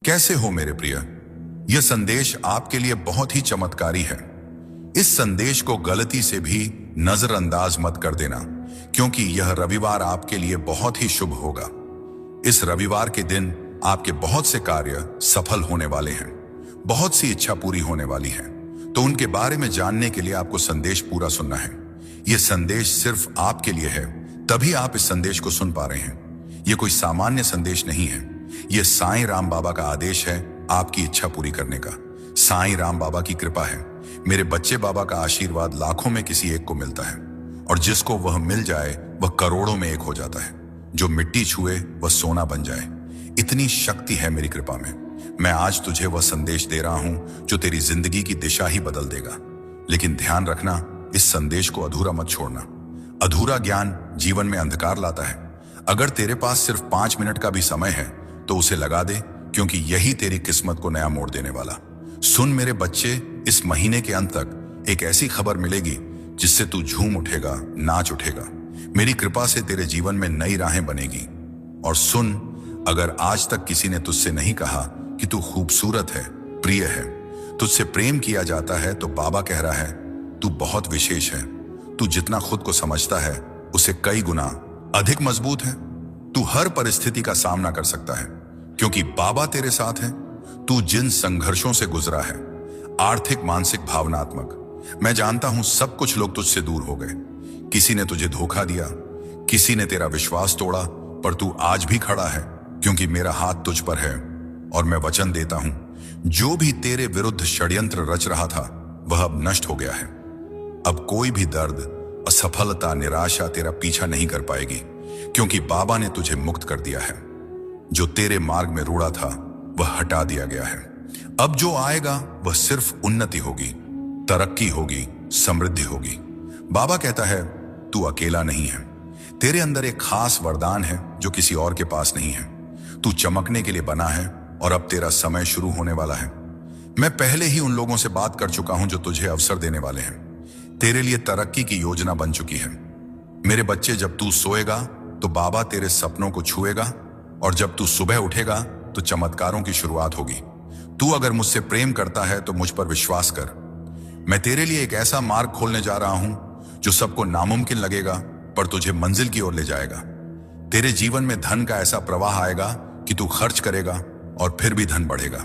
कैसे हो मेरे प्रिय? यह संदेश आपके लिए बहुत ही चमत्कारी है। इस संदेश को गलती से भी नजरअंदाज मत कर देना, क्योंकि यह रविवार आपके लिए बहुत ही शुभ होगा। इस रविवार के दिन आपके बहुत से कार्य सफल होने वाले हैं, बहुत सी इच्छा पूरी होने वाली है। तो उनके बारे में जानने के लिए आपको संदेश पूरा सुनना है। यह संदेश सिर्फ आपके लिए है, तभी आप इस संदेश को सुन पा रहे हैं। यह कोई सामान्य संदेश नहीं है। यह साईं राम बाबा का आदेश है आपकी इच्छा पूरी करने का। साईं राम बाबा की कृपा है। मेरे बच्चे बाबा का आशीर्वाद लाखों में किसी एक को मिलता है, और जिसको वह मिल जाए वह करोड़ों में एक हो जाता है। जो मिट्टी छुए वह सोना बन जाए। इतनी शक्ति है मेरी कृपा में। मैं आज तुझे वह संदेश दे रहा हूं जो तेरी जिंदगी की दिशा ही बदल देगा। लेकिन ध्यान रखना, इस संदेश को अधूरा मत छोड़ना। अधूरा ज्ञान जीवन में अंधकार लाता है। अगर तेरे पास सिर्फ 5 मिनट का भी समय है तो उसे लगा दे, क्योंकि यही तेरी किस्मत को नया मोड़ देने वाला। सुन मेरे बच्चे, इस महीने के अंत तक एक ऐसी खबर मिलेगी जिससे तू झूम उठेगा, नाच उठेगा। मेरी कृपा से तेरे जीवन में नई राहें बनेगी। और सुन, अगर आज तक किसी ने तुझसे नहीं कहा कि तू खूबसूरत है, प्रिय है, तुझसे प्रेम किया जाता है, तो बाबा कह रहा है तू बहुत विशेष है। तू जितना खुद को समझता है उसे कई गुना अधिक मजबूत है। तू हर परिस्थिति का सामना कर सकता है, क्योंकि बाबा तेरे साथ है। तू जिन संघर्षों से गुजरा है, आर्थिक, मानसिक, भावनात्मक, मैं जानता हूं सब कुछ लोग तुझसे दूर हो गए। किसी ने तुझे धोखा दिया, किसी ने तेरा विश्वास तोड़ा, पर तू आज भी खड़ा है, क्योंकि मेरा हाथ तुझ पर है। और मैं वचन देता हूं, जो भी तेरे विरुद्ध षड्यंत्र रच रहा था वह अब नष्ट हो गया है। अब कोई भी दर्द, असफलता, निराशा तेरा पीछा नहीं कर पाएगी, क्योंकि बाबा ने तुझे मुक्त कर दिया है। जो तेरे मार्ग में रूढ़ा था वह हटा दिया गया है। अब जो आएगा वह सिर्फ उन्नति होगी, तरक्की होगी, समृद्धि होगी। बाबा कहता है तू अकेला नहीं है। तेरे अंदर एक खास वरदान है जो किसी और के पास नहीं है। तू चमकने के लिए बना है, और अब तेरा समय शुरू होने वाला है। मैं पहले ही उन लोगों से बात कर चुका हूं जो तुझे अवसर देने वाले हैं। तेरे लिए तरक्की की योजना बन चुकी है। मेरे बच्चे, जब तू सोएगा तो बाबा तेरे सपनों को छुएगा, और जब तू सुबह उठेगा तो चमत्कारों की शुरुआत होगी। तू अगर मुझसे प्रेम करता है तो मुझ पर विश्वास कर। मैं तेरे लिए एक ऐसा मार्ग खोलने जा रहा हूं जो सबको नामुमकिन लगेगा, पर तुझे मंजिल की ओर ले जाएगा। तेरे जीवन में धन का ऐसा प्रवाह आएगा कि तू खर्च करेगा और फिर भी धन बढ़ेगा।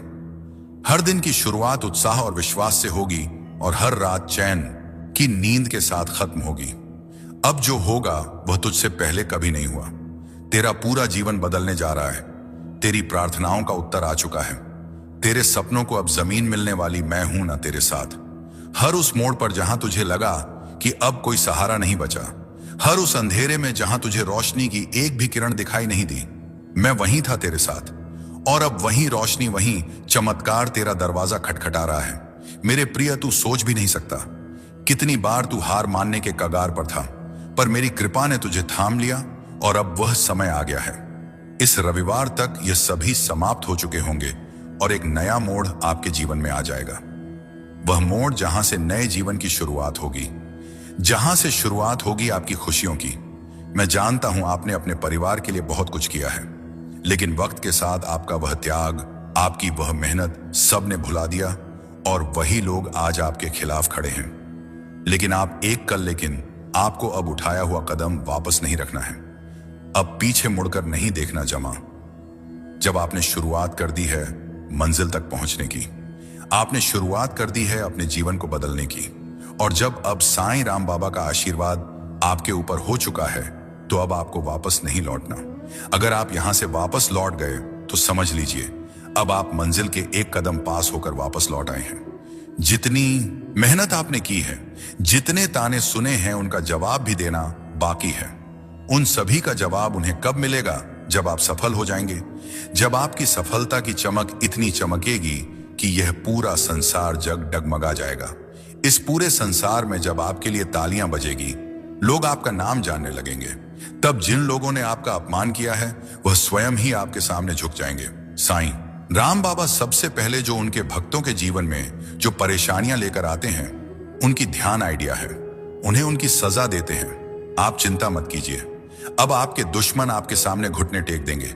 हर दिन की शुरुआत उत्साह और विश्वास से होगी, और हर रात चैन की नींद के साथ खत्म होगी। अब जो होगा वह तुझसे पहले कभी नहीं हुआ। तेरा पूरा जीवन बदलने जा रहा है। तेरी प्रार्थनाओं का उत्तर आ चुका है। तेरे सपनों को अब जमीन मिलने वाली मैं हूं ना तेरे साथ। हर उस मोड़ पर जहां तुझे लगा कि अब कोई सहारा नहीं बचा, हर उस अंधेरे में जहां तुझे रोशनी की एक भी किरण दिखाई नहीं दी, मैं वहीं था तेरे साथ। और अब वहीं रोशनी, वहीं चमत्कार तेरा दरवाजा खटखटा रहा है। मेरे प्रिय, तू सोच भी नहीं सकता कितनी बार तू हार मानने के कगार पर था, पर मेरी कृपा ने तुझे थाम लिया, और अब वह समय आ गया है। इस रविवार तक ये सभी समाप्त हो चुके होंगे, और एक नया मोड़ आपके जीवन में आ जाएगा। वह मोड़ जहां से नए जीवन की शुरुआत होगी, जहां से शुरुआत होगी आपकी खुशियों की। मैं जानता हूं आपने अपने परिवार के लिए बहुत कुछ किया है, लेकिन वक्त के साथ आपका वह त्याग, आपकी वह मेहनत सब ने भुला दिया, और वही लोग आज आपके खिलाफ खड़े हैं। लेकिन आप एक कर, लेकिन आपको अब उठाया हुआ कदम वापस नहीं रखना है। अब पीछे मुड़कर नहीं देखना जमा। जब आपने शुरुआत कर दी है मंजिल तक पहुंचने की, आपने शुरुआत कर दी है अपने जीवन को बदलने की, और जब अब साईं राम बाबा का आशीर्वाद आपके ऊपर हो चुका है, तो अब आपको वापस नहीं लौटना। अगर आप यहां से वापस लौट गए तो समझ लीजिए अब आप मंजिल के एक कदम पास होकर वापस लौट आए हैं। जितनी मेहनत आपने की है, जितने ताने सुने हैं, उनका जवाब भी देना बाकी है। उन सभी का जवाब उन्हें कब मिलेगा? जब आप सफल हो जाएंगे। जब आपकी सफलता की चमक इतनी चमकेगी कि यह पूरा संसार जग डगमगा जाएगा। इस पूरे संसार में जब आपके लिए तालियां बजेगी, लोग आपका नाम जानने लगेंगे, तब जिन लोगों ने आपका अपमान किया है वह स्वयं ही आपके सामने झुक जाएंगे। साईं राम बाबा सबसे पहले जो उनके भक्तों के जीवन में जो परेशानियां लेकर आते हैं, उनकी ध्यान आइडिया है, उन्हें उनकी सजा देते हैं। आप चिंता मत कीजिए, अब आपके दुश्मन आपके सामने घुटने टेक देंगे,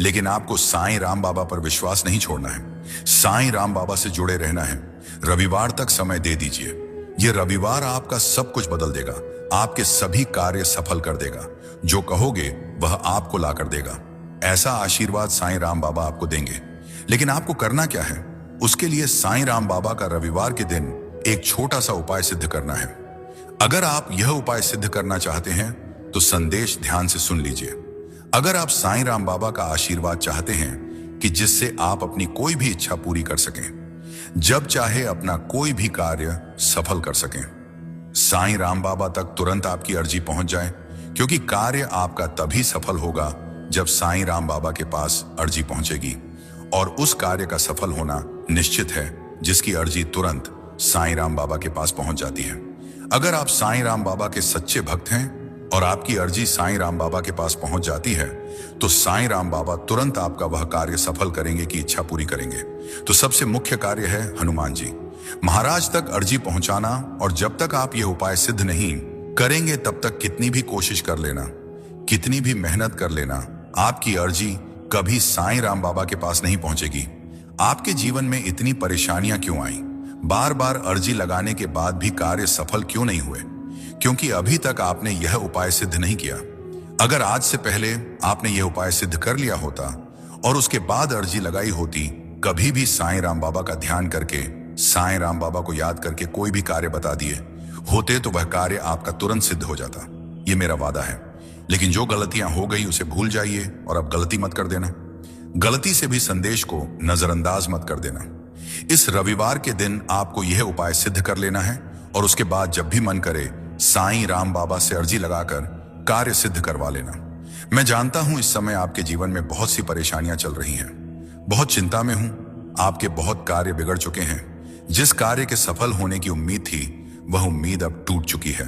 लेकिन आपको साईं राम बाबा पर विश्वास नहीं छोड़ना है। साईं राम बाबा से जुड़े रहना है। रविवार तक समय दे दीजिए। यह रविवार आपका सब कुछ बदल देगा। आपके सभी कार्य सफल कर देगा। जो कहोगे वह आपको ला कर देगा। ऐसा आशीर्वाद साईं राम बाबा आपको देंगे। लेकिन आपको करना क्या है? उसके लिए साईं राम बाबा का रविवार के दिन एक छोटा सा उपाय सिद्ध करना है। अगर आप यह उपाय सिद्ध करना चाहते हैं तो संदेश ध्यान से सुन लीजिए। अगर आप साईं राम बाबा का आशीर्वाद चाहते हैं कि जिससे आप अपनी कोई भी इच्छा पूरी कर सकें, जब चाहे अपना कोई भी कार्य सफल कर सकें, साईं राम बाबा तक तुरंत आपकी अर्जी पहुंच जाए, क्योंकि कार्य आपका तभी सफल होगा जब साईं राम बाबा के पास अर्जी पहुंचेगी। और उस कार्य का सफल होना निश्चित है जिसकी अर्जी तुरंत साईं राम बाबा के पास पहुंच जाती है। अगर आप साईं राम बाबा के सच्चे भक्त हैं और आपकी अर्जी साईं राम बाबा के पास पहुंच जाती है, तो साईं राम बाबा तुरंत आपका वह कार्य सफल करेंगे कि इच्छा पूरी करेंगे। तो सबसे मुख्य कार्य है हनुमान जी महाराज तक अर्जी पहुंचाना। और जब तक आप यह उपाय सिद्ध नहीं करेंगे तब तक कितनी भी कोशिश कर लेना, कितनी भी मेहनत कर लेना, आपकी अर्जी कभी साईं राम बाबा के पास नहीं पहुंचेगी। आपके जीवन में इतनी परेशानियां क्यों आई? बार बार अर्जी लगाने के बाद भी कार्य सफल क्यों नहीं हुए? क्योंकि अभी तक आपने यह उपाय सिद्ध नहीं किया। अगर आज से पहले आपने यह उपाय सिद्ध कर लिया होता और उसके बाद अर्जी लगाई होती, कभी भी साईं राम बाबा का ध्यान करके, साईं राम बाबा को याद करके कोई भी कार्य बता दिए होते, तो वह कार्य आपका तुरंत सिद्ध हो जाता। ये मेरा वादा है। लेकिन जो गलतियां हो गई उसे भूल जाइए और अब गलती मत कर देना। गलती से भी संदेश को नजरअंदाज मत कर देना। इस रविवार के दिन आपको यह उपाय सिद्ध कर लेना है और उसके बाद जब भी मन करे साईं राम बाबा से अर्जी लगाकर कार्य सिद्ध करवा लेना। मैं जानता हूं इस समय आपके जीवन में बहुत सी परेशानियां चल रही हैं। बहुत चिंता में हूं। आपके बहुत कार्य बिगड़ चुके हैं। जिस कार्य के सफल होने की उम्मीद थी, वह उम्मीद अब टूट चुकी है।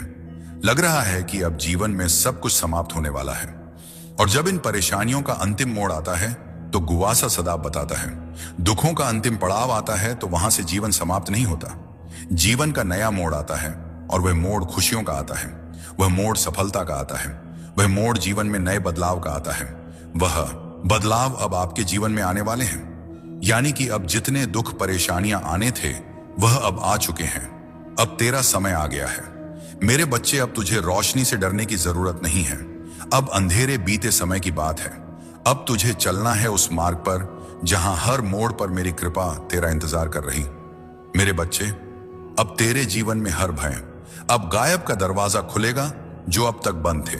लग रहा है कि अब जीवन में सब कुछ समाप्त होने वाला है। और जब इन परेशानियों का अंतिम मोड़ आता है तो गुवासा सदाब बताता है, दुखों का अंतिम पड़ाव आता है तो वहां से जीवन समाप्त नहीं होता। जीवन का नया मोड़ आता है और वह मोड़ खुशियों का आता है। वह मोड़ सफलता का आता है। वह मोड़ जीवन में नए बदलाव का आता है। वह बदलाव अब आपके जीवन में आने वाले हैं। यानी कि अब जितने दुख परेशानियां आने थे वह अब आ चुके हैं। अब तेरा समय आ गया है। मेरे बच्चे, अब तुझे रोशनी से डरने की जरूरत नहीं है। अब अंधेरे बीते समय की बात है। अब तुझे चलना है उस मार्ग पर जहां हर मोड़ पर मेरी कृपा तेरा इंतजार कर रही। मेरे बच्चे, अब तेरे जीवन में हर भय, अब गायब का दरवाजा खुलेगा जो अब तक बंद थे।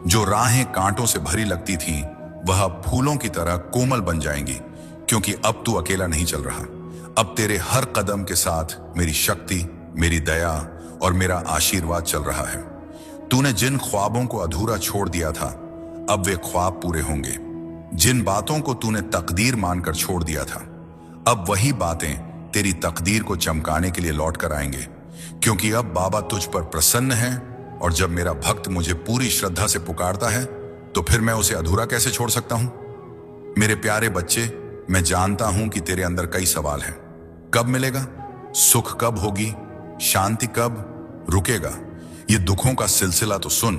जो राहें कांटों से भरी लगती थीं, वह अब फूलों की तरह कोमल बन जाएंगी, क्योंकि अब तू अकेला नहीं चल रहा। अब तेरे हर कदम के साथ मेरी शक्ति, मेरी दया और मेरा आशीर्वाद चल रहा है। तूने जिन ख्वाबों को अधूरा छोड़ दिया था, अब वे ख्वाब पूरे होंगे। जिन बातों को तूने तकदीर मानकर छोड़ दिया था, अब वही बातें तेरी तकदीर को चमकाने के लिए लौट कर आएंगे, क्योंकि अब बाबा तुझ पर प्रसन्न है। और जब मेरा भक्त मुझे पूरी श्रद्धा से पुकारता है तो फिर मैं उसे अधूरा कैसे छोड़ सकता हूं? मेरे प्यारे बच्चे, मैं जानता हूं कि तेरे अंदर कई सवाल हैं। कब मिलेगा? सुख कब होगी? शांति कब रुकेगा? ये दुखों का सिलसिला तो सुन।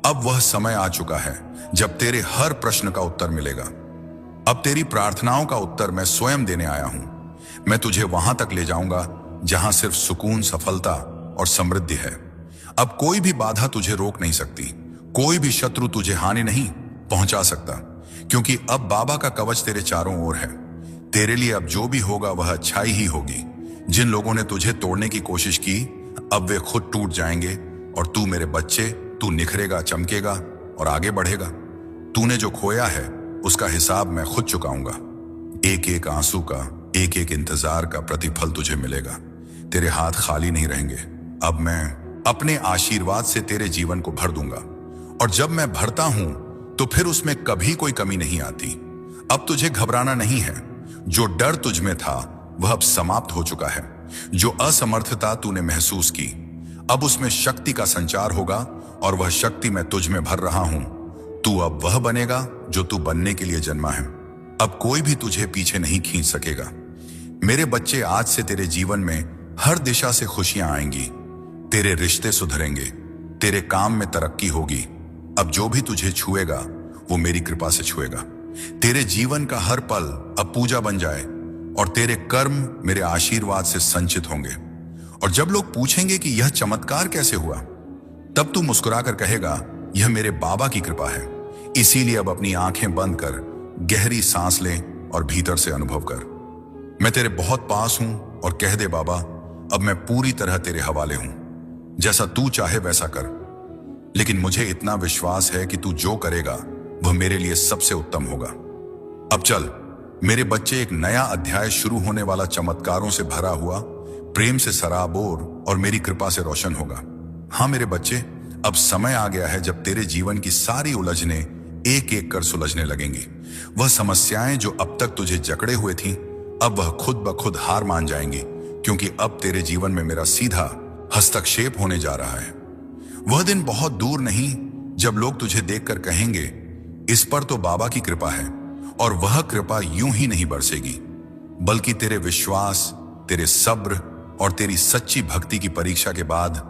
अब वह समय आ चुका है जब तेरे हर प्रश्न का उत्तर मिलेगा। अब तेरी प्रार्थनाओं का उत्तर मैं स्वयं देने आया हूं। मैं तुझे वहां तक ले जाऊंगा जहां सिर्फ सुकून, सफलता और समृद्धि है। अब कोई भी बाधा तुझे रोक नहीं सकती। कोई भी शत्रु तुझे हानि नहीं पहुंचा सकता, क्योंकि अब बाबा का कवच तेरे चारों ओर है। तेरे लिए अब जो भी होगा वह अच्छाई ही होगी। जिन लोगों ने तुझे तोड़ने की कोशिश की, अब वे खुद टूट जाएंगे। और तू मेरे बच्चे, तू निखरेगा, चमकेगा और आगे बढ़ेगा। तूने जो खोया है उसका हिसाब मैं खुद चुकाऊंगा। एक एक आंसू का, एक एक इंतजार का प्रतिफल तुझे मिलेगा। तेरे हाथ खाली नहीं रहेंगे। अब मैं अपने आशीर्वाद से तेरे जीवन को भर दूंगा। और जब मैं भरता हूं तो फिर उसमें कभी कोई कमी नहीं आती। अब तुझे घबराना नहीं है। जो डर तुझ में था वह अब समाप्त हो चुका है। जो असमर्थता तूने महसूस की, अब उसमें शक्ति का संचार होगा और वह शक्ति मैं तुझ में भर रहा हूं। तू अब वह बनेगा जो तू बनने के लिए जन्मा है। अब कोई भी तुझे पीछे नहीं खींच सकेगा। मेरे बच्चे, आज से तेरे जीवन में हर दिशा से खुशियां आएंगी। तेरे रिश्ते सुधरेंगे। तेरे काम में तरक्की होगी। अब जो भी तुझे छुएगा वो मेरी कृपा से छुएगा। तेरे जीवन का हर पल अब पूजा बन जाए और तेरे कर्म मेरे आशीर्वाद से संचित होंगे। और जब लोग पूछेंगे कि यह चमत्कार कैसे हुआ, तब तू मुस्कुराकर कहेगा, यह मेरे बाबा की कृपा है। इसीलिए अब अपनी आंखें बंद कर गहरी सांस ले और भीतर से अनुभव कर। मैं तेरे बहुत पास हूं और कह दे, बाबा अब मैं पूरी तरह तेरे हवाले हूं। जैसा तू चाहे वैसा कर, लेकिन मुझे इतना विश्वास है कि तू जो करेगा वह मेरे लिए सबसे उत्तम होगा। अब चल मेरे बच्चे, एक नया अध्याय शुरू होने वाला चमत्कारों से भरा हुआ, प्रेम से सराबोर और मेरी कृपा से रोशन होगा। हाँ मेरे बच्चे, अब समय आ गया है जब तेरे जीवन की सारी उलझने एक एक कर सुलझने लगेंगी। वह समस्याएं जो अब तक तुझे जकड़े हुए थीं, अब वह खुद ब खुद हार मान जाएंगी, क्योंकि अब तेरे जीवन में मेरा सीधा हस्तक्षेप होने जा रहा है। वह दिन बहुत दूर नहीं जब लोग तुझे देखकर कहेंगे, इस पर तो बाबा की कृपा है। और वह कृपा यूं ही नहीं बरसेगी, बल्कि तेरे विश्वास, तेरे सब्र और तेरी सच्ची भक्ति की परीक्षा के बाद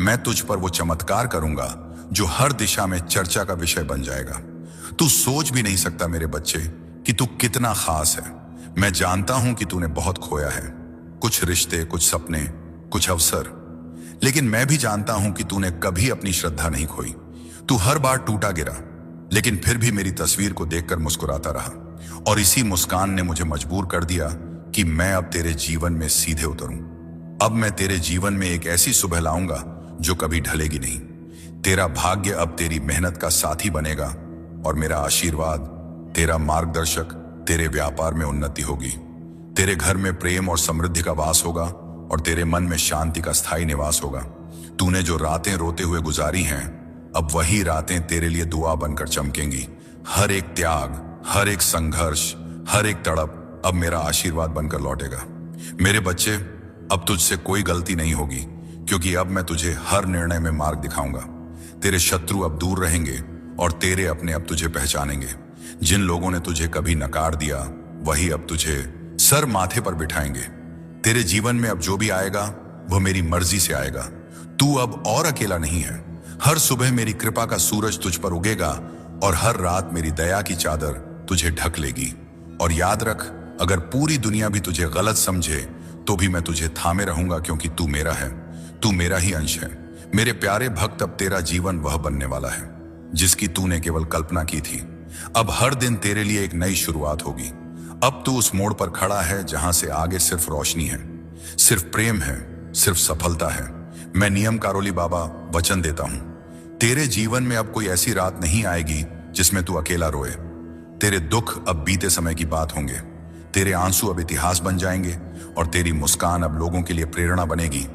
मैं तुझ पर वो चमत्कार करूंगा जो हर दिशा में चर्चा का विषय बन जाएगा। तू सोच भी नहीं सकता मेरे बच्चे कि तू कितना खास है। मैं जानता हूं कि तूने बहुत खोया है, कुछ रिश्ते, कुछ सपने, कुछ अवसर, लेकिन मैं भी जानता हूं कि तूने कभी अपनी श्रद्धा नहीं खोई। तू हर बार टूटा गिरा, लेकिन फिर भी मेरी तस्वीर को देखकर मुस्कुराता रहा, और इसी मुस्कान ने मुझे मजबूर कर दिया कि मैं अब तेरे जीवन में सीधे उतरूं। अब मैं तेरे जीवन में एक ऐसी सुबह लाऊंगा जो कभी ढलेगी नहीं। तेरा भाग्य अब तेरी मेहनत का साथी बनेगा और मेरा आशीर्वाद, तेरा मार्गदर्शक, तेरे व्यापार में उन्नति होगी। तेरे घर में प्रेम और समृद्धि का वास होगा और तेरे मन में शांति का स्थायी निवास होगा। तूने जो रातें रोते हुए गुजारी हैं, अब वही रातें तेरे लिए दुआ बनकर चमकेंगी। हर एक त्याग, हर एक संघर्ष, हर एक तड़प अब मेरा आशीर्वाद बनकर लौटेगा। मेरे बच्चे, अब तुझसे कोई गलती नहीं होगी, क्योंकि अब मैं तुझे हर निर्णय में मार्ग दिखाऊंगा। तेरे शत्रु अब दूर रहेंगे और तेरे अपने अब तुझे पहचानेंगे। जिन लोगों ने तुझे कभी नकार दिया, वही अब तुझे सर माथे पर बिठाएंगे। तेरे जीवन में अब जो भी आएगा वह मेरी मर्जी से आएगा। तू अब और अकेला नहीं है। हर सुबह मेरी कृपा का सूरज तुझ पर उगेगा और हर रात मेरी दया की चादर तुझे ढक लेगी। और याद रख, अगर पूरी दुनिया भी तुझे गलत समझे तो भी मैं तुझे थामे रहूंगा, क्योंकि तू मेरा है, तू मेरा ही अंश है। मेरे प्यारे भक्त, अब तेरा जीवन वह बनने वाला है जिसकी तूने केवल कल्पना की थी। अब हर दिन तेरे लिए एक नई शुरुआत होगी। अब तू उस मोड़ पर खड़ा है जहां से आगे सिर्फ रोशनी है, सिर्फ प्रेम है, सिर्फ सफलता है। मैं नियम कारोली बाबा वचन देता हूं, तेरे जीवन में अब कोई ऐसी रात नहीं आएगी जिसमें तू अकेला रोए। तेरे दुख अब बीते समय की बात होंगे, तेरे आंसू अब इतिहास बन जाएंगे और तेरी मुस्कान अब लोगों के लिए प्रेरणा बनेगी।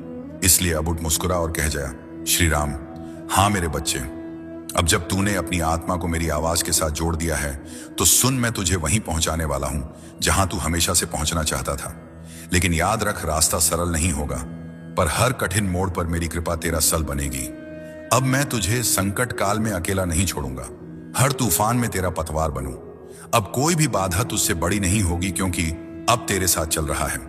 इसलिए अब उठ, मुस्कुरा और कह जा, श्री राम। हाँ मेरे बच्चे, अब जब तूने अपनी आत्मा को मेरी आवाज के साथ जोड़ दिया है, तो सुन, मैं तुझे वहीं पहुंचाने वाला हूं जहां तू हमेशा से पहुंचना चाहता था। लेकिन याद रख, रास्ता सरल नहीं होगा, पर हर कठिन मोड़ पर मेरी कृपा तेरा सल बनेगी। अब मैं तुझे संकट काल में अकेला नहीं छोड़ूंगा, हर तूफान में तेरा पतवार बनूं। अब कोई भी बाधा तुझसे बड़ी नहीं होगी, क्योंकि अब तेरे साथ चल रहा है।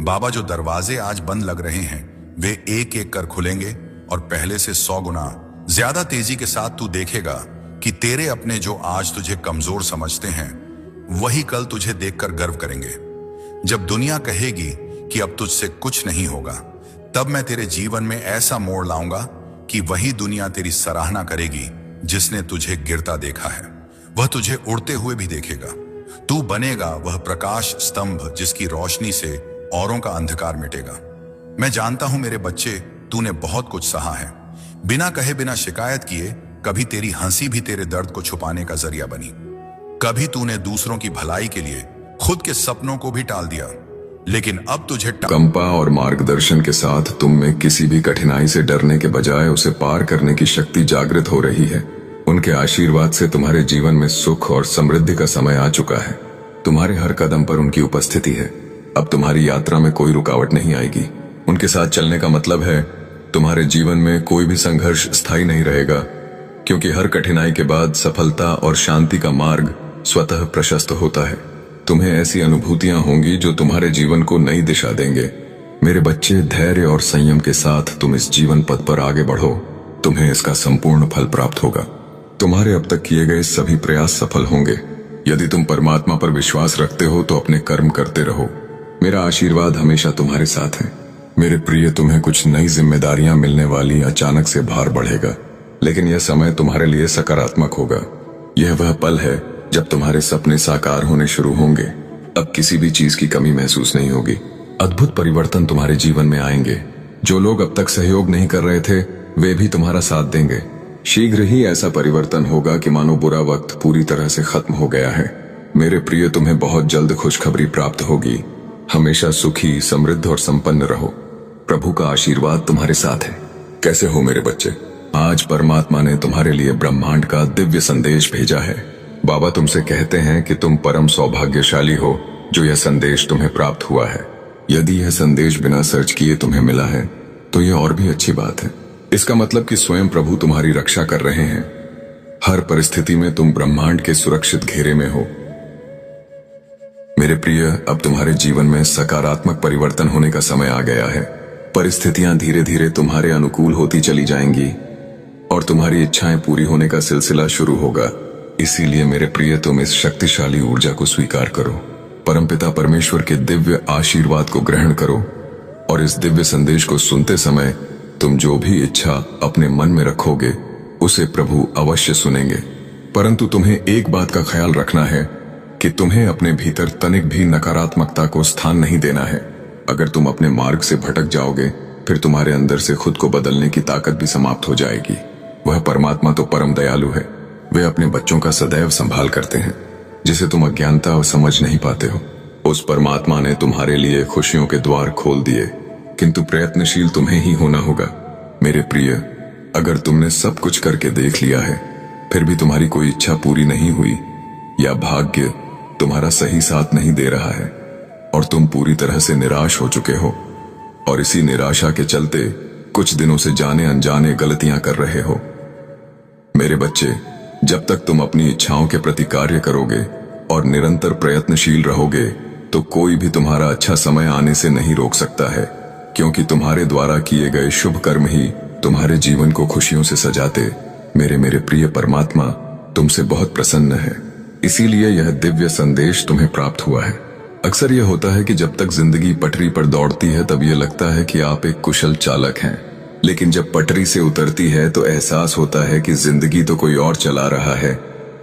बाबा, जो दरवाजे आज बंद लग रहे हैं वे एक एक कर खुलेंगे और पहले से 100 गुना ज्यादा तेजी के साथ तू देखेगा कि तेरे अपने जो आज तुझे कमजोर समझते हैं, वही कल तुझे देखकर गर्व करेंगे। जब दुनिया कहेगी कि अब तुझसे कुछ नहीं होगा, तब मैं तेरे जीवन में ऐसा मोड़ लाऊंगा कि वही दुनिया तेरी सराहना करेगी। जिसने तुझे गिरता देखा है वह तुझे उड़ते हुए भी देखेगा। तू बनेगा वह प्रकाश स्तंभ जिसकी रोशनी से औरों का अंधकार मिटेगा। मैं जानता हूं मेरे बच्चे, तूने बहुत कुछ सहा है, बिना कहे, बिना शिकायत किए। कभी तेरी हंसी भी तेरे दर्द को छुपाने का जरिया बनी। कभी तूने दूसरों की भलाई के लिए खुद के सपनों को भी टाल दिया, लेकिन अब तुझे कंपा और मार्गदर्शन के साथ तुम में किसी भी कठिनाई से डरने के बजाय उसे पार करने की शक्ति जागृत हो रही है। उनके आशीर्वाद से तुम्हारे जीवन में सुख और समृद्धि का समय आ चुका है। तुम्हारे हर कदम पर उनकी उपस्थिति है। अब तुम्हारी यात्रा में कोई रुकावट नहीं आएगी। उनके साथ चलने का मतलब है तुम्हारे जीवन में कोई भी संघर्ष स्थायी नहीं रहेगा, क्योंकि हर कठिनाई के बाद सफलता और शांति का मार्ग स्वतः प्रशस्त होता है। तुम्हें ऐसी अनुभूतियां होंगी जो तुम्हारे जीवन को नई दिशा देंगे। मेरे बच्चे, धैर्य और संयम के साथ तुम इस जीवन पथ पर आगे बढ़ो। तुम्हें इसका संपूर्ण फल प्राप्त होगा। तुम्हारे अब तक किए गए सभी प्रयास सफल होंगे। यदि तुम परमात्मा पर विश्वास रखते हो तो अपने कर्म करते रहो। मेरा आशीर्वाद हमेशा तुम्हारे साथ है। मेरे प्रिय, तुम्हें कुछ नई जिम्मेदारियां मिलने वाली, अचानक से भार बढ़ेगा, लेकिन यह समय तुम्हारे लिए सकारात्मक होगा। यह वह पल है जब तुम्हारे सपने साकार होने शुरू होंगे। अब किसी भी चीज की कमी महसूस नहीं होगी। अद्भुत परिवर्तन तुम्हारे जीवन में आएंगे। जो लोग अब तक सहयोग नहीं कर रहे थे, वे भी तुम्हारा साथ देंगे। शीघ्र ही ऐसा परिवर्तन होगा कि मानो बुरा वक्त पूरी तरह से खत्म हो गया है। मेरे प्रिय, तुम्हें बहुत जल्द खुशखबरी प्राप्त होगी। हमेशा सुखी, समृद्ध और संपन्न रहो। प्रभु का आशीर्वाद तुम्हारे साथ है। कैसे हो मेरे बच्चे? आज परमात्मा ने तुम्हारे लिए ब्रह्मांड का दिव्य संदेश भेजा है। बाबा तुमसे कहते हैं कि तुम परम सौभाग्यशाली हो जो यह संदेश तुम्हें प्राप्त हुआ है। यदि यह संदेश बिना सर्च किए तुम्हें मिला है तो यह और भी अच्छी बात है। इसका मतलब कि स्वयं प्रभु तुम्हारी रक्षा कर रहे हैं। हर परिस्थिति में तुम ब्रह्मांड के सुरक्षित घेरे में हो। मेरे प्रिय, अब तुम्हारे जीवन में सकारात्मक परिवर्तन होने का समय आ गया है। परिस्थितियां धीरे धीरे तुम्हारे अनुकूल होती चली जाएंगी और तुम्हारी इच्छाएं पूरी होने का सिलसिला शुरू होगा। इसीलिए मेरे प्रिय, तुम इस शक्तिशाली ऊर्जा को स्वीकार करो। परमपिता परमेश्वर के दिव्य आशीर्वाद को ग्रहण करो और इस दिव्य संदेश को सुनते समय तुम जो भी इच्छा अपने मन में रखोगे उसे प्रभु अवश्य सुनेंगे। परंतु तुम्हें एक बात का ख्याल रखना है कि तुम्हें अपने भीतर तनिक भी नकारात्मकता को स्थान नहीं देना है। अगर तुम अपने मार्ग से भटक जाओगे, फिर तुम्हारे अंदर से खुद को बदलने की ताकत भी समाप्त हो जाएगी। वह परमात्मा तो परम दयालु है। वे अपने बच्चों का सदैव संभाल करते हैं, जिसे तुम अज्ञानता और समझ नहीं पाते हो। उस परमात्मा ने तुम्हारे लिए खुशियों के द्वार खोल दिए, किंतु प्रयत्नशील तुम्हें ही होना होगा। मेरे प्रिय, अगर तुमने सब कुछ करके देख लिया है, फिर भी तुम्हारी कोई इच्छा पूरी नहीं हुई या भाग्य तुम्हारा सही साथ नहीं दे रहा है और तुम पूरी तरह से निराश हो चुके हो और इसी निराशा के चलते कुछ दिनों से जाने अनजाने गलतियां कर रहे हो, मेरे बच्चे, जब तक तुम अपनी इच्छाओं के प्रति कार्य करोगे और निरंतर प्रयत्नशील रहोगे तो कोई भी तुम्हारा अच्छा समय आने से नहीं रोक सकता है, क्योंकि तुम्हारे द्वारा किए गए शुभ कर्म ही तुम्हारे जीवन को खुशियों से सजाते। मेरे प्रिय, परमात्मा तुमसे बहुत प्रसन्न है, इसीलिए यह दिव्य संदेश तुम्हें प्राप्त हुआ है। अक्सर यह होता है कि जब तक जिंदगी पटरी पर दौड़ती है तब यह लगता है कि आप एक कुशल चालक हैं, लेकिन जब पटरी से उतरती है तो एहसास होता है कि जिंदगी तो कोई और चला रहा है।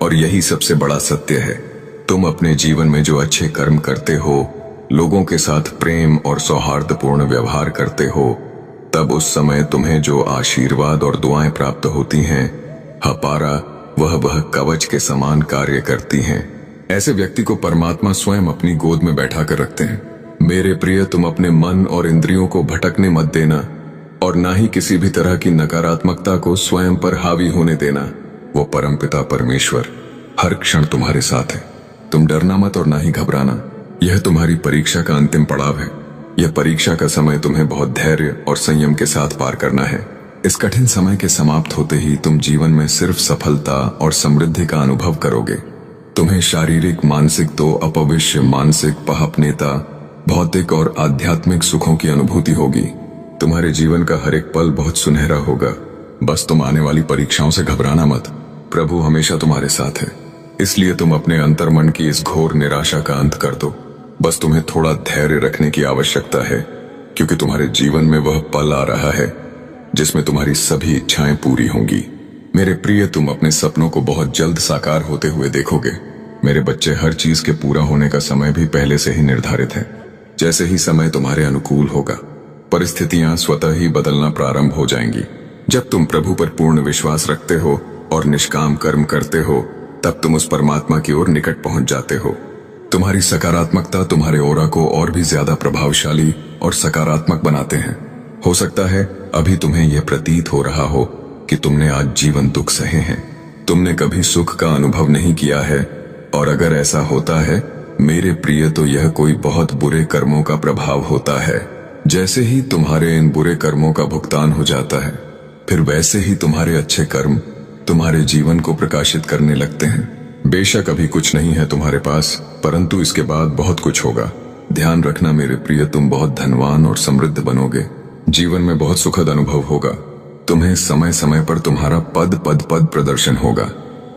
और यही सबसे बड़ा सत्य है। तुम अपने जीवन में जो अच्छे कर्म करते हो, लोगों के साथ प्रेम और सौहार्दपूर्ण व्यवहार करते हो, तब उस समय तुम्हें जो आशीर्वाद और दुआएं प्राप्त होती हैं, हपारा वह कवच के समान कार्य करती हैं। ऐसे व्यक्ति को परमात्मा स्वयं अपनी गोद में बैठा कर रखते हैं। मेरे प्रिय, तुम अपने मन और इंद्रियों को भटकने मत देना और ना ही किसी भी तरह की नकारात्मकता को स्वयं पर हावी होने देना। वो परमपिता परमेश्वर हर क्षण तुम्हारे साथ है। तुम डरना मत और ना ही घबराना। यह तुम्हारी परीक्षा का अंतिम पड़ाव है। यह परीक्षा का समय तुम्हें बहुत धैर्य और संयम के साथ पार करना है। इस कठिन समय के समाप्त होते ही तुम जीवन में सिर्फ सफलता और समृद्धि का अनुभव करोगे। तुम्हें शारीरिक, मानसिक तो अपविश्य, मानसिक, पापनेता, भौतिक और आध्यात्मिक सुखों की अनुभूति होगी। तुम्हारे जीवन का हर एक पल बहुत सुनहरा होगा। बस तुम आने वाली परीक्षाओं से घबराना मत। प्रभु हमेशा तुम्हारे साथ है, इसलिए तुम अपने अंतर्मन की इस घोर निराशा का अंत कर दो। बस तुम्हें थोड़ा धैर्य रखने की आवश्यकता है, क्योंकि तुम्हारे जीवन में वह पल आ रहा है जिसमें तुम्हारी सभी इच्छाएं पूरी होंगी। मेरे प्रिय, तुम अपने सपनों को बहुत जल्द साकार होते हुए देखोगे। मेरे बच्चे, हर चीज के पूरा होने का समय भी पहले से ही निर्धारित है। जैसे ही समय तुम्हारे अनुकूल होगा, परिस्थितियां स्वतः ही बदलना प्रारंभ हो जाएंगी। जब तुम प्रभु पर पूर्ण विश्वास रखते हो और निष्काम कर्म करते हो, तब तुम उस परमात्मा की ओर निकट पहुंच जाते हो। तुम्हारी सकारात्मकता तुम्हारे ओरा को और भी ज्यादा प्रभावशाली और सकारात्मक बनाते हैं। हो सकता है अभी तुम्हें यह प्रतीत हो रहा हो कि तुमने आज जीवन दुख सहे हैं, तुमने कभी सुख का अनुभव नहीं किया है, और अगर ऐसा होता है मेरे प्रिय, तो यह कोई बहुत बुरे कर्मों का प्रभाव होता है। जैसे ही तुम्हारे इन बुरे कर्मों का भुगतान हो जाता है, फिर वैसे ही तुम्हारे अच्छे कर्म तुम्हारे जीवन को प्रकाशित करने लगते हैं। बेशक अभी कुछ नहीं है तुम्हारे पास, परंतु इसके बाद बहुत कुछ होगा। ध्यान रखना मेरे प्रिय, तुम बहुत धनवान और समृद्ध बनोगे। जीवन में बहुत सुखद अनुभव होगा। तुम्हें समय समय पर तुम्हारा पद प्रदर्शन होगा।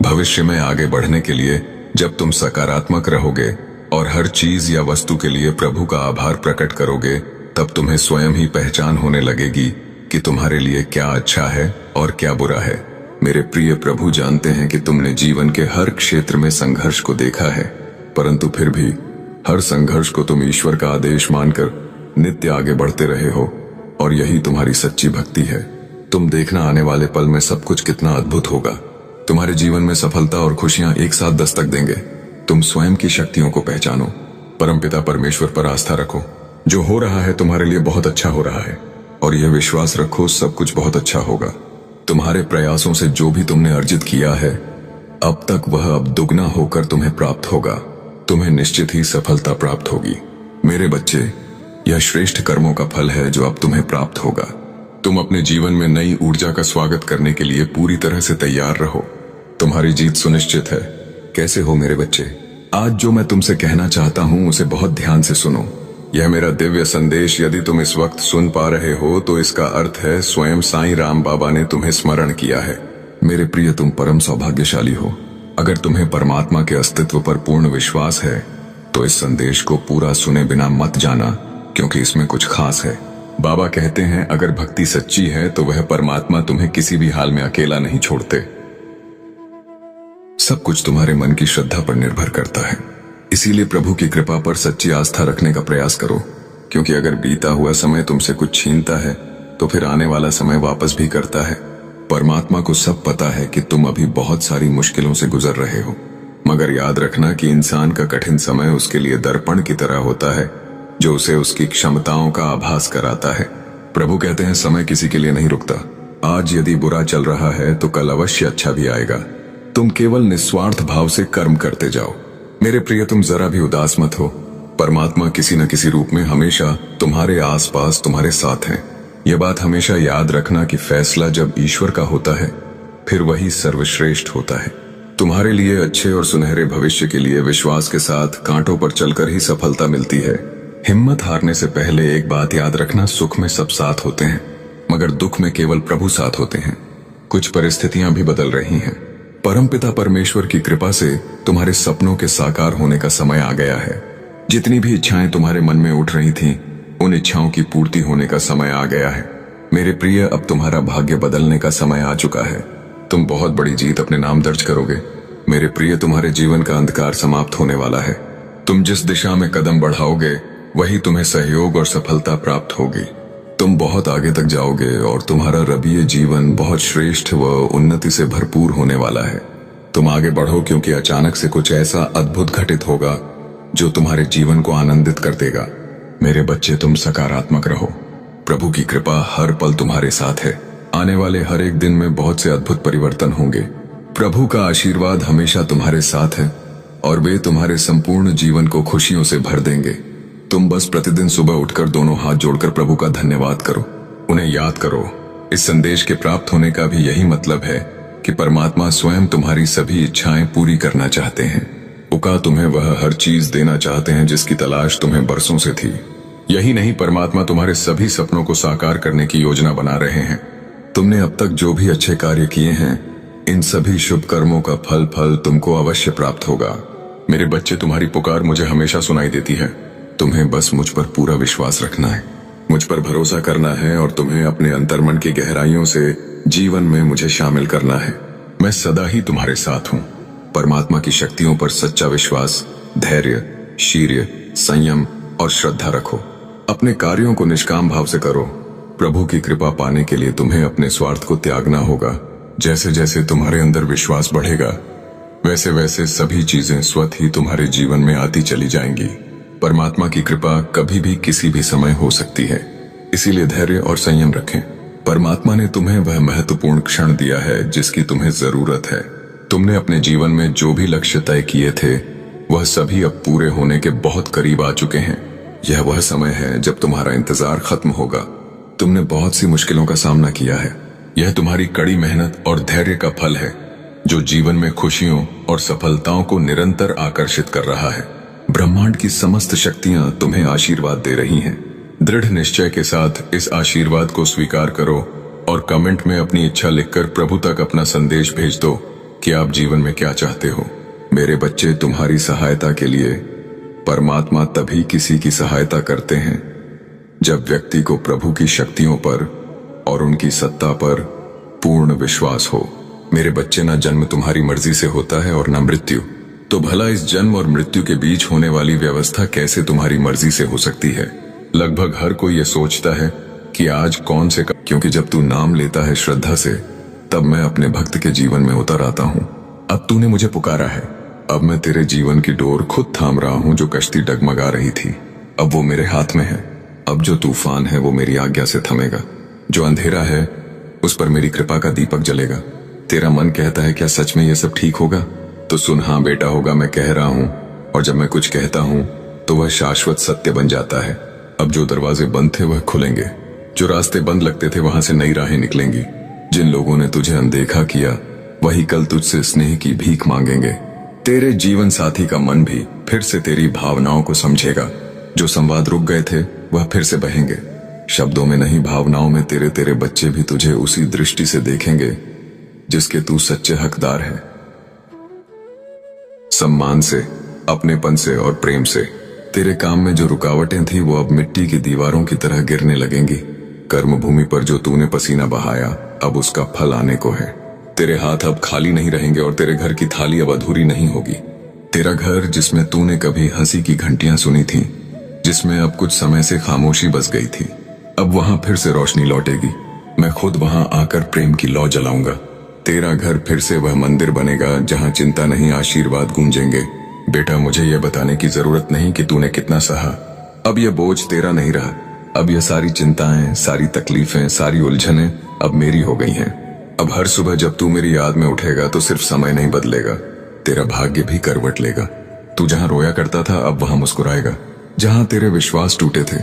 भविष्य में आगे बढ़ने के लिए जब तुम सकारात्मक रहोगे और हर चीज या वस्तु के लिए प्रभु का आभार प्रकट करोगे, तब तुम्हें स्वयं ही पहचान होने लगेगी कि तुम्हारे लिए क्या अच्छा है और क्या बुरा है। मेरे प्रिय प्रभु जानते हैं कि तुमने जीवन के हर क्षेत्र में संघर्ष को देखा है, परंतु फिर भी हर संघर्ष को तुम ईश्वर का आदेश मानकर नित्य आगे बढ़ते रहे हो, और यही तुम्हारी सच्ची भक्ति है। तुम देखना आने वाले पल में सब कुछ कितना अद्भुत होगा। तुम्हारे जीवन में सफलता और खुशियां एक साथ दस्तक देंगे। तुम स्वयं की शक्तियों को पहचानो, परमपिता परमेश्वर पर आस्था रखो। जो हो रहा है तुम्हारे लिए बहुत अच्छा हो रहा है, और यह विश्वास रखो सब कुछ बहुत अच्छा होगा। तुम्हारे प्रयासों से जो भी तुमने अर्जित किया है अब तक, वह अब दुगना होकर तुम्हें प्राप्त होगा। तुम्हें निश्चित ही सफलता प्राप्त होगी। मेरे बच्चे, यह श्रेष्ठ कर्मों का फल है जो अब तुम्हें प्राप्त होगा। तुम अपने जीवन में नई ऊर्जा का स्वागत करने के लिए पूरी तरह से तैयार रहो। तुम्हारी जीत सुनिश्चित है। कैसे हो मेरे बच्चे? आज जो मैं तुमसे कहना चाहता हूं उसे बहुत ध्यान से सुनो। यह मेरा दिव्य संदेश यदि तुम इस वक्त सुन पा रहे हो तो इसका अर्थ है स्वयं साईं राम बाबा ने तुम्हें स्मरण किया है। मेरे प्रिय, तुम परम सौभाग्यशाली हो। अगर तुम्हें परमात्मा के अस्तित्व पर पूर्ण विश्वास है तो इस संदेश को पूरा सुने बिना मत जाना, क्योंकि इसमें कुछ खास है। बाबा कहते हैं अगर भक्ति सच्ची है तो वह परमात्मा तुम्हें किसी भी हाल में अकेला नहीं छोड़ते। सब कुछ तुम्हारे मन की श्रद्धा पर निर्भर करता है। इसीलिए प्रभु की कृपा पर सच्ची आस्था रखने का प्रयास करो, क्योंकि अगर बीता हुआ समय तुमसे कुछ छीनता है तो फिर आने वाला समय वापस भी करता है। परमात्मा को सब पता है कि तुम अभी बहुत सारी मुश्किलों से गुजर रहे हो, मगर याद रखना कि इंसान का कठिन समय उसके लिए दर्पण की तरह होता है जो उसे उसकी क्षमताओं का आभास कराता है। प्रभु कहते हैं समय किसी के लिए नहीं रुकता। आज यदि बुरा चल रहा है तो कल अवश्य अच्छा भी आएगा। तुम केवल निस्वार्थ भाव से कर्म करते जाओ। मेरे प्रिय, तुम जरा भी उदास मत हो। परमात्मा किसी न किसी रूप में हमेशा तुम्हारे आसपास तुम्हारे साथ है। यह बात हमेशा याद रखना कि फैसला जब ईश्वर का होता है फिर वही सर्वश्रेष्ठ होता है। तुम्हारे लिए अच्छे और सुनहरे भविष्य के लिए विश्वास के साथ कांटों पर चलकर ही सफलता मिलती है। हिम्मत हारने से पहले एक बात याद रखना, सुख में सब साथ होते हैं मगर दुख में केवल प्रभु साथ होते हैं। कुछ परिस्थितियां भी बदल रही हैं। परमपिता परमेश्वर की कृपा से तुम्हारे सपनों के साकार होने का समय आ गया है। जितनी भी इच्छाएं तुम्हारे मन में उठ रही थीं, उन इच्छाओं की पूर्ति होने का समय आ गया है। मेरे प्रिय, अब तुम्हारा भाग्य बदलने का समय आ चुका है। तुम बहुत बड़ी जीत अपने नाम दर्ज करोगे। मेरे प्रिय, तुम्हारे जीवन का अंधकार समाप्त होने वाला है। तुम जिस दिशा में कदम बढ़ाओगे वही तुम्हें सहयोग और सफलता प्राप्त होगी। तुम बहुत आगे तक जाओगे और तुम्हारा रबीय जीवन बहुत श्रेष्ठ व उन्नति से भरपूर होने वाला है। तुम आगे बढ़ो, क्योंकि अचानक से कुछ ऐसा अद्भुत घटित होगा जो तुम्हारे जीवन को आनंदित कर देगा। मेरे बच्चे, तुम सकारात्मक रहो। प्रभु की कृपा हर पल तुम्हारे साथ है। आने वाले हर एक दिन में बहुत से अद्भुत परिवर्तन होंगे। प्रभु का आशीर्वाद हमेशा तुम्हारे साथ है और वे तुम्हारे संपूर्ण जीवन को खुशियों से भर देंगे। तुम बस प्रतिदिन सुबह उठकर दोनों हाथ जोड़कर प्रभु का धन्यवाद करो, उन्हें याद करो। इस संदेश के प्राप्त होने का भी यही मतलब है कि परमात्मा स्वयं तुम्हारी सभी इच्छाएं पूरी करना चाहते हैं। उका तुम्हें वह हर चीज देना चाहते हैं जिसकी तलाश तुम्हें बरसों से थी। यही नहीं, परमात्मा तुम्हारे सभी सपनों को साकार करने की योजना बना रहे हैं। तुमने अब तक जो भी अच्छे कार्य किए हैं, इन सभी शुभ कर्मों का फल तुमको अवश्य प्राप्त होगा। मेरे बच्चे, तुम्हारी पुकार मुझे हमेशा सुनाई देती है। तुम्हें बस मुझ पर पूरा विश्वास रखना है, मुझ पर भरोसा करना है और तुम्हें अपने अंतर्मन की गहराइयों से जीवन में मुझे शामिल करना है। मैं सदा ही तुम्हारे साथ हूँ। परमात्मा की शक्तियों पर सच्चा विश्वास, धैर्य, शीर्य, संयम और श्रद्धा रखो। अपने कार्यों को निष्काम भाव से करो। प्रभु की कृपा पाने के लिए तुम्हें अपने स्वार्थ को त्यागना होगा। जैसे जैसे तुम्हारे अंदर विश्वास बढ़ेगा वैसे वैसे सभी चीजें स्वतः ही तुम्हारे जीवन में आती चली जाएंगी। परमात्मा की कृपा कभी भी किसी भी समय हो सकती है, इसीलिए धैर्य और संयम रखें। परमात्मा ने तुम्हें वह महत्वपूर्ण क्षण दिया है जिसकी तुम्हें जरूरत है। तुमने अपने जीवन में जो भी लक्ष्य तय किए थे वह सभी अब पूरे होने के बहुत करीब आ चुके हैं। यह वह समय है जब तुम्हारा इंतजार खत्म होगा। तुमने बहुत सी मुश्किलों का सामना किया है। यह तुम्हारी कड़ी मेहनत और धैर्य का फल है जो जीवन में खुशियों और सफलताओं को निरंतर आकर्षित कर रहा है। ब्रह्मांड की समस्त शक्तियां तुम्हें आशीर्वाद दे रही हैं। दृढ़ निश्चय के साथ इस आशीर्वाद को स्वीकार करो और कमेंट में अपनी इच्छा लिखकर प्रभु तक अपना संदेश भेज दो कि आप जीवन में क्या चाहते हो। मेरे बच्चे, तुम्हारी सहायता के लिए परमात्मा तभी किसी की सहायता करते हैं जब व्यक्ति को प्रभु की शक्तियों पर और उनकी सत्ता पर पूर्ण विश्वास हो। मेरे बच्चे, ना जन्म तुम्हारी मर्जी से होता है और ना मृत्यु, तो भला इस जन्म और मृत्यु के बीच होने वाली व्यवस्था कैसे तुम्हारी मर्जी से हो सकती है? लगभग हर कोई ये सोचता है कि आज कौन से क्योंकि जब तू नाम लेता है श्रद्धा से, तब मैं अपने भक्त के जीवन में उतर आता हूँ। अब तूने मुझे पुकारा है, अब मैं तेरे जीवन की डोर खुद थाम रहा हूँ। जो कश्ती डगमगा रही थी अब वो मेरे हाथ में है। अब जो तूफान है वो मेरी आज्ञा से थमेगा। जो अंधेरा है उस पर मेरी कृपा का दीपक जलेगा। तेरा मन कहता है क्या सच में ये सब ठीक होगा? तो सुन, हाँ बेटा, होगा। मैं कह रहा हूँ, और जब मैं कुछ कहता हूँ तो वह शाश्वत सत्य बन जाता है। अब जो दरवाजे बंद थे वह खुलेंगे, जो रास्ते बंद लगते थे वहां से नई राहें निकलेंगी। जिन लोगों ने तुझे अनदेखा किया वही कल तुझसे स्नेह की भीख मांगेंगे। तेरे जीवन साथी का मन भी फिर से तेरी भावनाओं को समझेगा। जो संवाद रुक गए थे वह फिर से बहेंगे। शब्दों में नहीं, भावनाओं में तेरे बच्चे भी तुझे उसी दृष्टि से देखेंगे जिसके तू सच्चे हकदार है। सम्मान से, अपनेपन से और प्रेम से। तेरे काम में जो रुकावटें थी वो अब मिट्टी की दीवारों की तरह गिरने लगेंगी। कर्म भूमि पर जो तूने पसीना बहाया अब उसका फल आने को है। तेरे हाथ अब खाली नहीं रहेंगे और तेरे घर की थाली अब अधूरी नहीं होगी। तेरा घर, जिसमें तूने कभी हंसी की घंटियां सुनी थी, जिसमें अब कुछ समय से खामोशी बस गई थी, अब वहां फिर से रोशनी लौटेगी। मैं खुद वहां आकर प्रेम की लौ जलाऊंगा। तेरा घर फिर से वह मंदिर बनेगा जहां चिंता नहीं, आशीर्वाद गूंजेंगे। बेटा, मुझे यह बताने की जरूरत नहीं कि तूने कितना सहा। अब यह बोझ तेरा नहीं रहा। अब यह सारी चिंताएं, सारी तकलीफें, सारी उलझनें अब मेरी हो गई हैं। अब हर सुबह जब तू मेरी याद में उठेगा तो सिर्फ समय नहीं बदलेगा, तेरा भाग्य भी करवट लेगा। तू जहां रोया करता था अब वहां मुस्कुराएगा। जहां तेरे विश्वास टूटे थे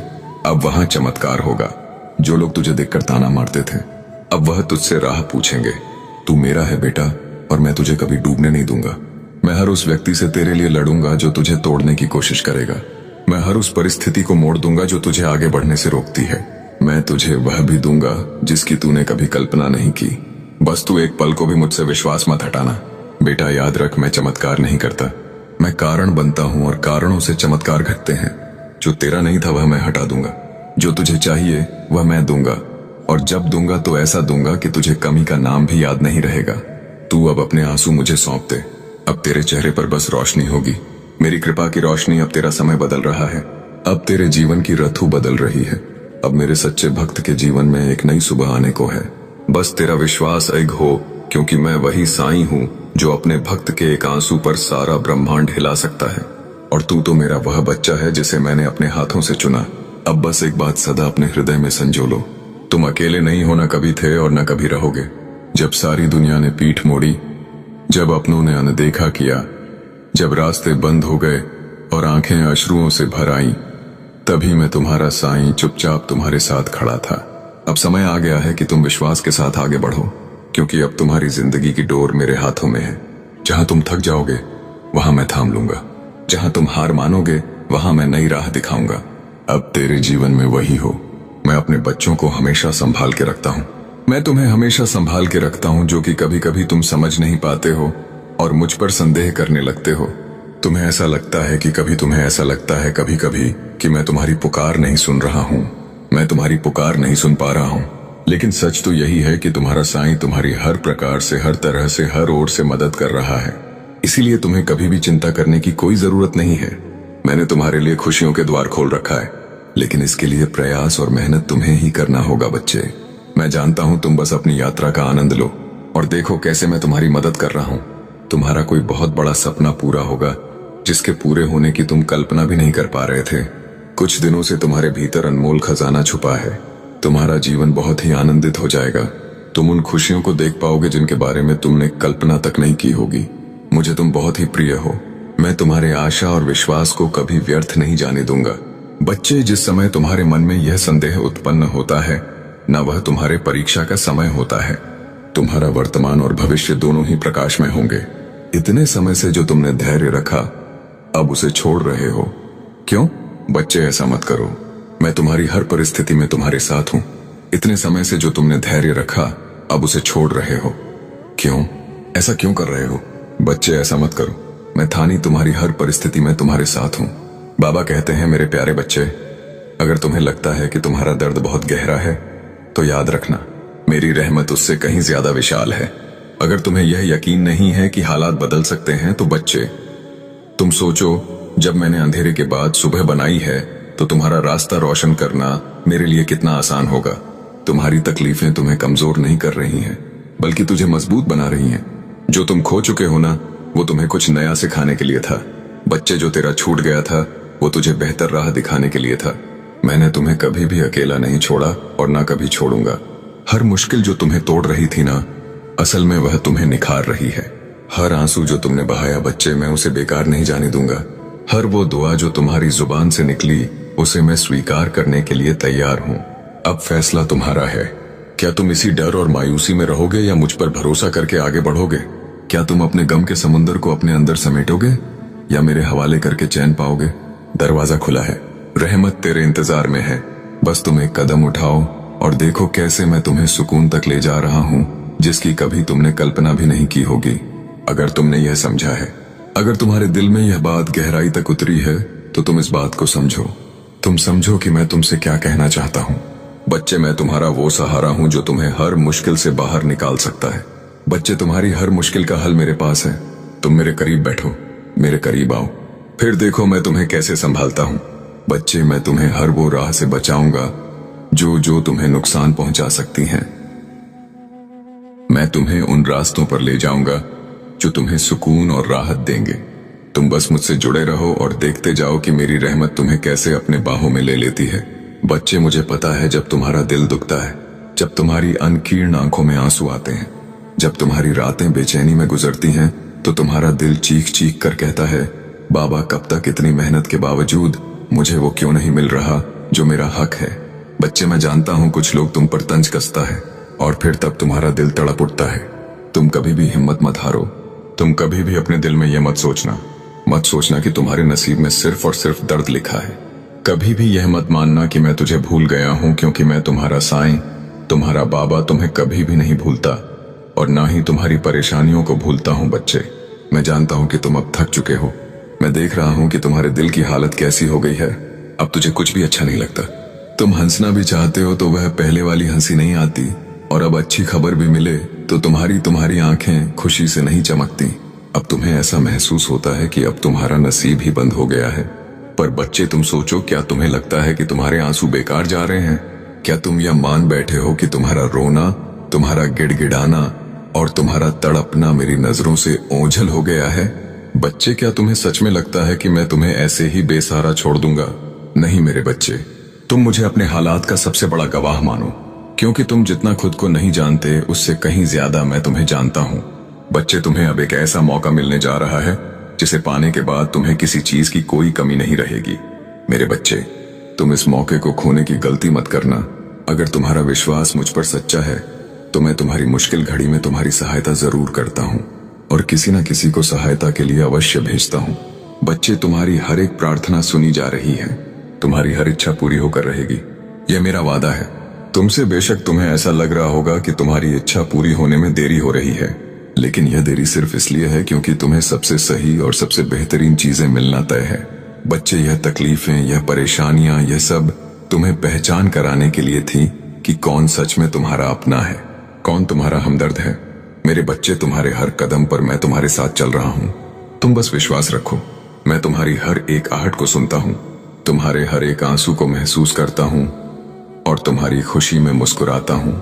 अब वहां चमत्कार होगा। जो लोग तुझे देखकर ताना मारते थे अब वह तुझसे राह पूछेंगे। तू मेरा है बेटा, और मैं तुझे कभी डूबने नहीं दूंगा। मैं हर उस व्यक्ति से तेरे लिए लड़ूंगा जो तुझे तोड़ने की कोशिश करेगा। मैं हर उस परिस्थिति को मोड़ दूंगा जो तुझे आगे बढ़ने से रोकती है। मैं तुझे वह भी दूंगा जिसकी तूने कभी कल्पना नहीं की। बस तू एक पल को भी मुझसे विश्वास मत हटाना। बेटा, याद रख, मैं चमत्कार नहीं करता, मैं कारण बनता हूं और कारणों से चमत्कार घटते हैं। जो तेरा नहीं था वह मैं हटा दूंगा। जो तुझे चाहिए वह मैं दूंगा, और जब दूंगा तो ऐसा दूंगा कि तुझे कमी का नाम भी याद नहीं रहेगा। तू अब अपने आंसू मुझे सौंप दे। अब तेरे चेहरे पर बस रोशनी होगी, मेरी कृपा की रोशनी। अब तेरा समय बदल रहा है, अब तेरे जीवन की रथू बदल रही है। अब मेरे सच्चे भक्त के जीवन में एक नई सुबह आने को है। बस तेरा विश्वास अग हो, क्योंकि मैं वही साईं हूँ जो अपने भक्त के एक आंसू पर सारा ब्रह्मांड हिला सकता है। और तू तो मेरा वह बच्चा है जिसे मैंने अपने हाथों से चुना। अब बस एक बात सदा अपने हृदय में संजो लो, तुम अकेले नहीं हो, न कभी थे और न कभी रहोगे। जब सारी दुनिया ने पीठ मोड़ी, जब अपनों ने अनदेखा किया, जब रास्ते बंद हो गए और आंखें अश्रुओं से भर आईं, तभी मैं तुम्हारा साईं चुपचाप तुम्हारे साथ खड़ा था। अब समय आ गया है कि तुम विश्वास के साथ आगे बढ़ो, क्योंकि अब तुम्हारी जिंदगी की डोर मेरे हाथों में है। जहां तुम थक जाओगे वहां मैं थाम लूंगा, जहां तुम हार मानोगे वहां मैं नई राह दिखाऊंगा। अब तेरे जीवन में वही हो। मैं अपने बच्चों को हमेशा संभाल के रखता हूँ। मैं तुम्हें हमेशा संभाल के रखता हूँ, जो कि कभी कभी तुम समझ नहीं पाते हो और मुझ पर संदेह करने लगते हो। तुम्हें ऐसा लगता है कभी कभी कि मैं तुम्हारी पुकार नहीं सुन रहा हूँ, मैं तुम्हारी पुकार नहीं सुन पा रहा हूँ। लेकिन सच तो यही है कि तुम्हारा साईं तुम्हारी हर प्रकार से, हर तरह से, हर ओर से मदद कर रहा है। इसीलिए तुम्हें कभी भी चिंता करने की कोई जरूरत नहीं है। मैंने तुम्हारे लिए खुशियों के द्वार खोल रखा है, लेकिन इसके लिए प्रयास और मेहनत तुम्हें ही करना होगा बच्चे। मैं जानता हूं, तुम बस अपनी यात्रा का आनंद लो और देखो कैसे मैं तुम्हारी मदद कर रहा हूं। तुम्हारा कोई बहुत बड़ा सपना पूरा होगा, जिसके पूरे होने की तुम कल्पना भी नहीं कर पा रहे थे। कुछ दिनों से तुम्हारे भीतर अनमोल खजाना छुपा है। तुम्हारा जीवन बहुत ही आनंदित हो जाएगा। तुम उन खुशियों को देख पाओगे जिनके बारे में तुमने कल्पना तक नहीं की होगी। मुझे तुम बहुत ही प्रिय हो। मैं तुम्हारे आशा और विश्वास को कभी व्यर्थ नहीं जाने दूंगा। बच्चे, जिस समय तुम्हारे मन में यह संदेह उत्पन्न होता है, न वह तुम्हारे परीक्षा का समय होता है। तुम्हारा वर्तमान और भविष्य दोनों ही प्रकाश में होंगे। इतने समय से जो तुमने धैर्य रखा, अब उसे छोड़ रहे हो। क्यों? बच्चे, ऐसा मत करो। मैं तुम्हारी हर परिस्थिति में तुम्हारे साथ हूं। इतने समय से जो तुमने धैर्य रखा, अब उसे छोड़ रहे हो। क्यों? ऐसा क्यों कर रहे हो? बच्चे, ऐसा मत करो। मैं थानी तुम्हारी हर परिस्थिति में तुम्हारे साथ हूं। बाबा कहते हैं, मेरे प्यारे बच्चे, अगर तुम्हें लगता है कि तुम्हारा दर्द बहुत गहरा है तो याद रखना, मेरी रहमत उससे कहीं ज्यादा विशाल है। अगर तुम्हें यह यकीन नहीं है कि हालात बदल सकते हैं तो बच्चे, तुम सोचो, जब मैंने अंधेरे के बाद सुबह बनाई है तो तुम्हारा रास्ता रोशन करना मेरे लिए कितना आसान होगा। तुम्हारी तकलीफें तुम्हें कमजोर नहीं कर रही हैं, बल्कि तुझे मजबूत बना रही हैं। जो तुम खो चुके हो ना, वो तुम्हें कुछ नया सिखाने के लिए था। बच्चे, जो तेरा छूट गया था वो तुझे बेहतर राह दिखाने के लिए था। मैंने तुम्हें कभी भी अकेला नहीं छोड़ा और ना कभी छोड़ूंगा। हर मुश्किल जो तुम्हें तोड़ रही थी ना, असल में वह तुम्हें निखार रही है। हर आंसू जो तुमने बहाया बच्चे, मैं उसे बेकार नहीं जाने दूंगा। हर वो दुआ जो तुम्हारी जुबान से निकली, उसे मैं स्वीकार करने के लिए तैयार हूं। अब फैसला तुम्हारा है। क्या तुम इसी डर और मायूसी में रहोगे या मुझ पर भरोसा करके आगे बढ़ोगे? क्या तुम अपने गम के समुंदर को अपने अंदर समेटोगे या मेरे हवाले करके चैन पाओगे? दरवाजा खुला है, रहमत तेरे इंतजार में है। बस तुम एक कदम उठाओ और देखो कैसे मैं तुम्हें सुकून तक ले जा रहा हूं, जिसकी कभी तुमने कल्पना भी नहीं की होगी। अगर तुमने यह समझा है, अगर तुम्हारे दिल में यह बात गहराई तक उतरी है, तो तुम इस बात को समझो। तुम समझो कि मैं तुमसे क्या कहना चाहता हूं। बच्चे, मैं तुम्हारा वो सहारा हूं जो तुम्हें हर मुश्किल से बाहर निकाल सकता है। बच्चे, तुम्हारी हर मुश्किल का हल मेरे पास है। तुम मेरे करीब बैठो, मेरे करीब आओ, फिर देखो मैं तुम्हें कैसे संभालता हूं। बच्चे, मैं तुम्हें हर वो राह से बचाऊंगा जो तुम्हें नुकसान पहुंचा सकती हैं। मैं तुम्हें उन रास्तों पर ले जाऊंगा जो तुम्हें सुकून और राहत देंगे। तुम बस मुझसे जुड़े रहो और देखते जाओ कि मेरी रहमत तुम्हें कैसे अपने बाहों में ले लेती है। बच्चे, मुझे पता है जब तुम्हारा दिल दुखता है, जब तुम्हारी अनकीर्ण आंखों में आंसू आते हैं, जब तुम्हारी रातें बेचैनी में गुजरती हैं, तो तुम्हारा दिल चीख चीख कर कहता है, बाबा, कब तक इतनी मेहनत के बावजूद मुझे वो क्यों नहीं मिल रहा जो मेरा हक है। बच्चे, मैं जानता हूं कुछ लोग तुम पर तंज कसता है और फिर तब तुम्हारा दिल तड़प उठता है। तुम कभी भी हिम्मत मत हारो। तुम कभी भी अपने दिल में यह मत सोचना कि तुम्हारे नसीब में सिर्फ और सिर्फ दर्द लिखा है। कभी भी यह मत मानना कि मैं तुझे भूल गया हूं, क्योंकि मैं तुम्हारा साईं, तुम्हारा बाबा तुम्हें कभी भी नहीं भूलता और ना ही तुम्हारी परेशानियों को भूलता हूं। बच्चे, मैं जानता हूं कि तुम अब थक चुके हो। मैं देख रहा हूं कि तुम्हारे दिल की हालत कैसी हो गई है। अब तुझे कुछ भी अच्छा नहीं लगता। तुम हंसना भी चाहते हो तो वह पहले वाली हंसी नहीं आती, और अब अच्छी खबर भी मिले तो तुम्हारी आंखें खुशी से नहीं चमकती। अब तुम्हें ऐसा महसूस होता है कि अब तुम्हारा नसीब ही बंद हो गया है। पर बच्चे, तुम सोचो, क्या तुम्हें लगता है कि तुम्हारे आंसू बेकार जा रहे हैं? क्या तुम यह मान बैठे हो कि तुम्हारा रोना, तुम्हारा गिड़गिड़ाना और तुम्हारा तड़पना मेरी नजरों से ओझल हो गया है? बच्चे, क्या तुम्हें सच में लगता है कि मैं तुम्हें ऐसे ही बेसहारा छोड़ दूंगा? नहीं मेरे बच्चे, तुम मुझे अपने हालात का सबसे बड़ा गवाह मानो, क्योंकि तुम जितना खुद को नहीं जानते उससे कहीं ज्यादा मैं तुम्हें जानता हूं। बच्चे, तुम्हें अब एक ऐसा मौका मिलने जा रहा है जिसे पाने के बाद तुम्हें किसी चीज की कोई कमी नहीं रहेगी। मेरे बच्चे, तुम इस मौके को खोने की गलती मत करना। अगर तुम्हारा विश्वास मुझ पर सच्चा है तो मैं तुम्हारी मुश्किल घड़ी में तुम्हारी सहायता जरूर करता हूं और किसी न किसी को सहायता के लिए अवश्य भेजता हूं। बच्चे, तुम्हारी हर एक प्रार्थना सुनी जा रही है, तुम्हारी हर इच्छा पूरी होकर रहेगी, यह मेरा वादा है। तुमसे बेशक तुम्हें ऐसा लग रहा होगा कि तुम्हारी इच्छा पूरी होने में देरी हो रही है, लेकिन यह देरी सिर्फ इसलिए है क्योंकि तुम्हें सबसे सही और सबसे बेहतरीन चीजें मिलना तय है। बच्चे, यह तकलीफें, यह परेशानियां, यह सब तुम्हें पहचान कराने के लिए थी कि कौन सच में तुम्हारा अपना है, कौन तुम्हारा हमदर्द है। मेरे बच्चे, तुम्हारे हर कदम पर मैं तुम्हारे साथ चल रहा हूं। तुम बस विश्वास रखो। मैं तुम्हारी हर एक आहट को सुनता हूं, तुम्हारे हर एक आंसू को महसूस करता हूं और तुम्हारी खुशी में मुस्कुराता हूं।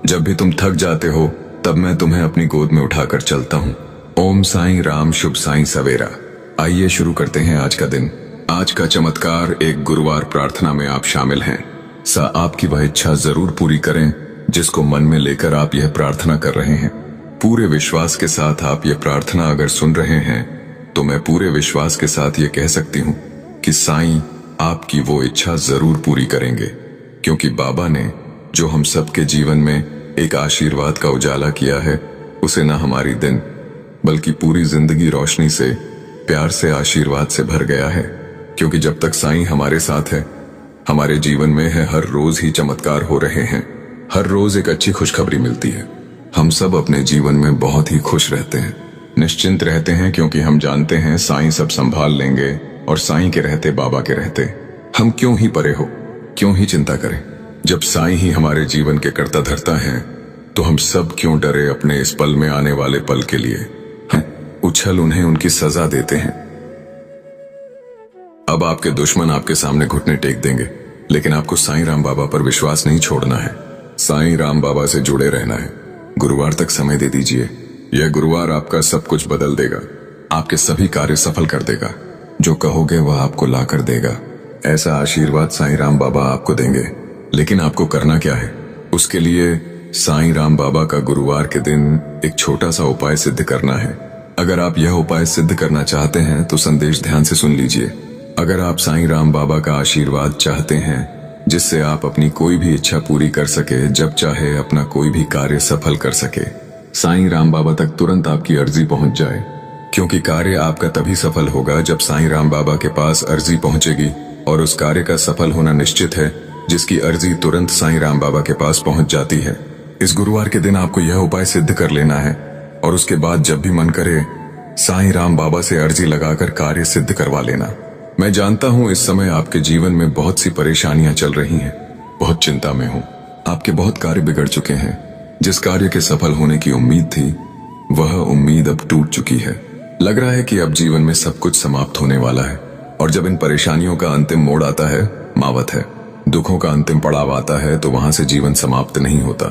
जब भी तुम थक जाते हो तब मैं तुम्हें अपनी गोद में उठाकर चलता हूं। ओम साईं राम, शुभ साईं सवेरा। आइए शुरू करते हैं आज का दिन। आज का चमत्कार, एक गुरुवार प्रार्थना में आप शामिल हैं। आपकी वह इच्छा जरूर पूरी करें जिसको मन में लेकर आप यह प्रार्थना कर रहे हैं। पूरे विश्वास के साथ आप यह प्रार्थना अगर सुन रहे हैं तो मैं पूरे विश्वास के साथ ये कह सकती हूँ कि साईं आपकी वो इच्छा जरूर पूरी करेंगे, क्योंकि बाबा ने जो हम सबके जीवन में एक आशीर्वाद का उजाला किया है, उसे न हमारी दिन बल्कि पूरी जिंदगी रोशनी से, प्यार से, आशीर्वाद से भर गया है। क्योंकि जब तक साईं हमारे साथ है, हमारे जीवन में है, हर रोज ही चमत्कार हो रहे हैं। हर रोज एक अच्छी खुशखबरी मिलती है। हम सब अपने जीवन में बहुत ही खुश रहते हैं। निश्चिंत रहते हैं क्योंकि हम जानते हैं साईं सब संभाल लेंगे और साईं के रहते बाबा के रहते हम क्यों ही परे हो, क्यों ही चिंता करें। जब साईं ही हमारे जीवन के कर्ता धर्ता हैं तो हम सब क्यों डरे अपने इस पल में आने वाले पल के लिए। हम उछल उन्हें उनकी सजा देते हैं। अब आपके दुश्मन आपके सामने घुटने टेक देंगे, लेकिन आपको साईं राम बाबा पर विश्वास नहीं छोड़ना है। साईं राम बाबा से जुड़े रहना है। गुरुवार तक समय दे दीजिए। यह गुरुवार आपका सब कुछ बदल देगा, आपके सभी कार्य सफल कर देगा। जो कहोगे वह आपको ला कर देगा। ऐसा आशीर्वाद साईं राम बाबा आपको देंगे। लेकिन आपको करना क्या है? उसके लिए साईं राम बाबा का गुरुवार के दिन एक छोटा सा उपाय सिद्ध करना है। अगर आप यह उपाय सिद्ध करना चाहते हैं तो संदेश ध्यान से सुन लीजिए। अगर आप साईं राम बाबा का आशीर्वाद चाहते हैं जिससे आप अपनी कोई भी इच्छा पूरी कर सके, जब चाहे अपना कोई भी कार्य सफल कर सके, साईं राम बाबा तक तुरंत आपकी अर्जी पहुंच जाए। क्योंकि कार्य आपका तभी सफल होगा जब साईं राम बाबा के पास अर्जी पहुंचेगी, और उस कार्य का सफल होना निश्चित है जिसकी अर्जी तुरंत साईं राम बाबा के पास पहुंच जाती है। इस गुरुवार के दिन आपको यह उपाय सिद्ध कर लेना है और उसके बाद जब भी मन करे साईं राम बाबा से अर्जी लगाकर कार्य सिद्ध करवा लेना। मैं जानता हूं इस समय आपके जीवन में बहुत सी परेशानियां चल रही हैं, बहुत चिंता में हूं। आपके बहुत कार्य बिगड़ चुके हैं। जिस कार्य के सफल होने की उम्मीद थी वह उम्मीद अब टूट चुकी है। लग रहा है कि अब जीवन में सब कुछ समाप्त होने वाला है। और जब इन परेशानियों का अंतिम मोड़ आता है, मावत है, दुखों का अंतिम पड़ाव आता है, तो वहां से जीवन समाप्त नहीं होता।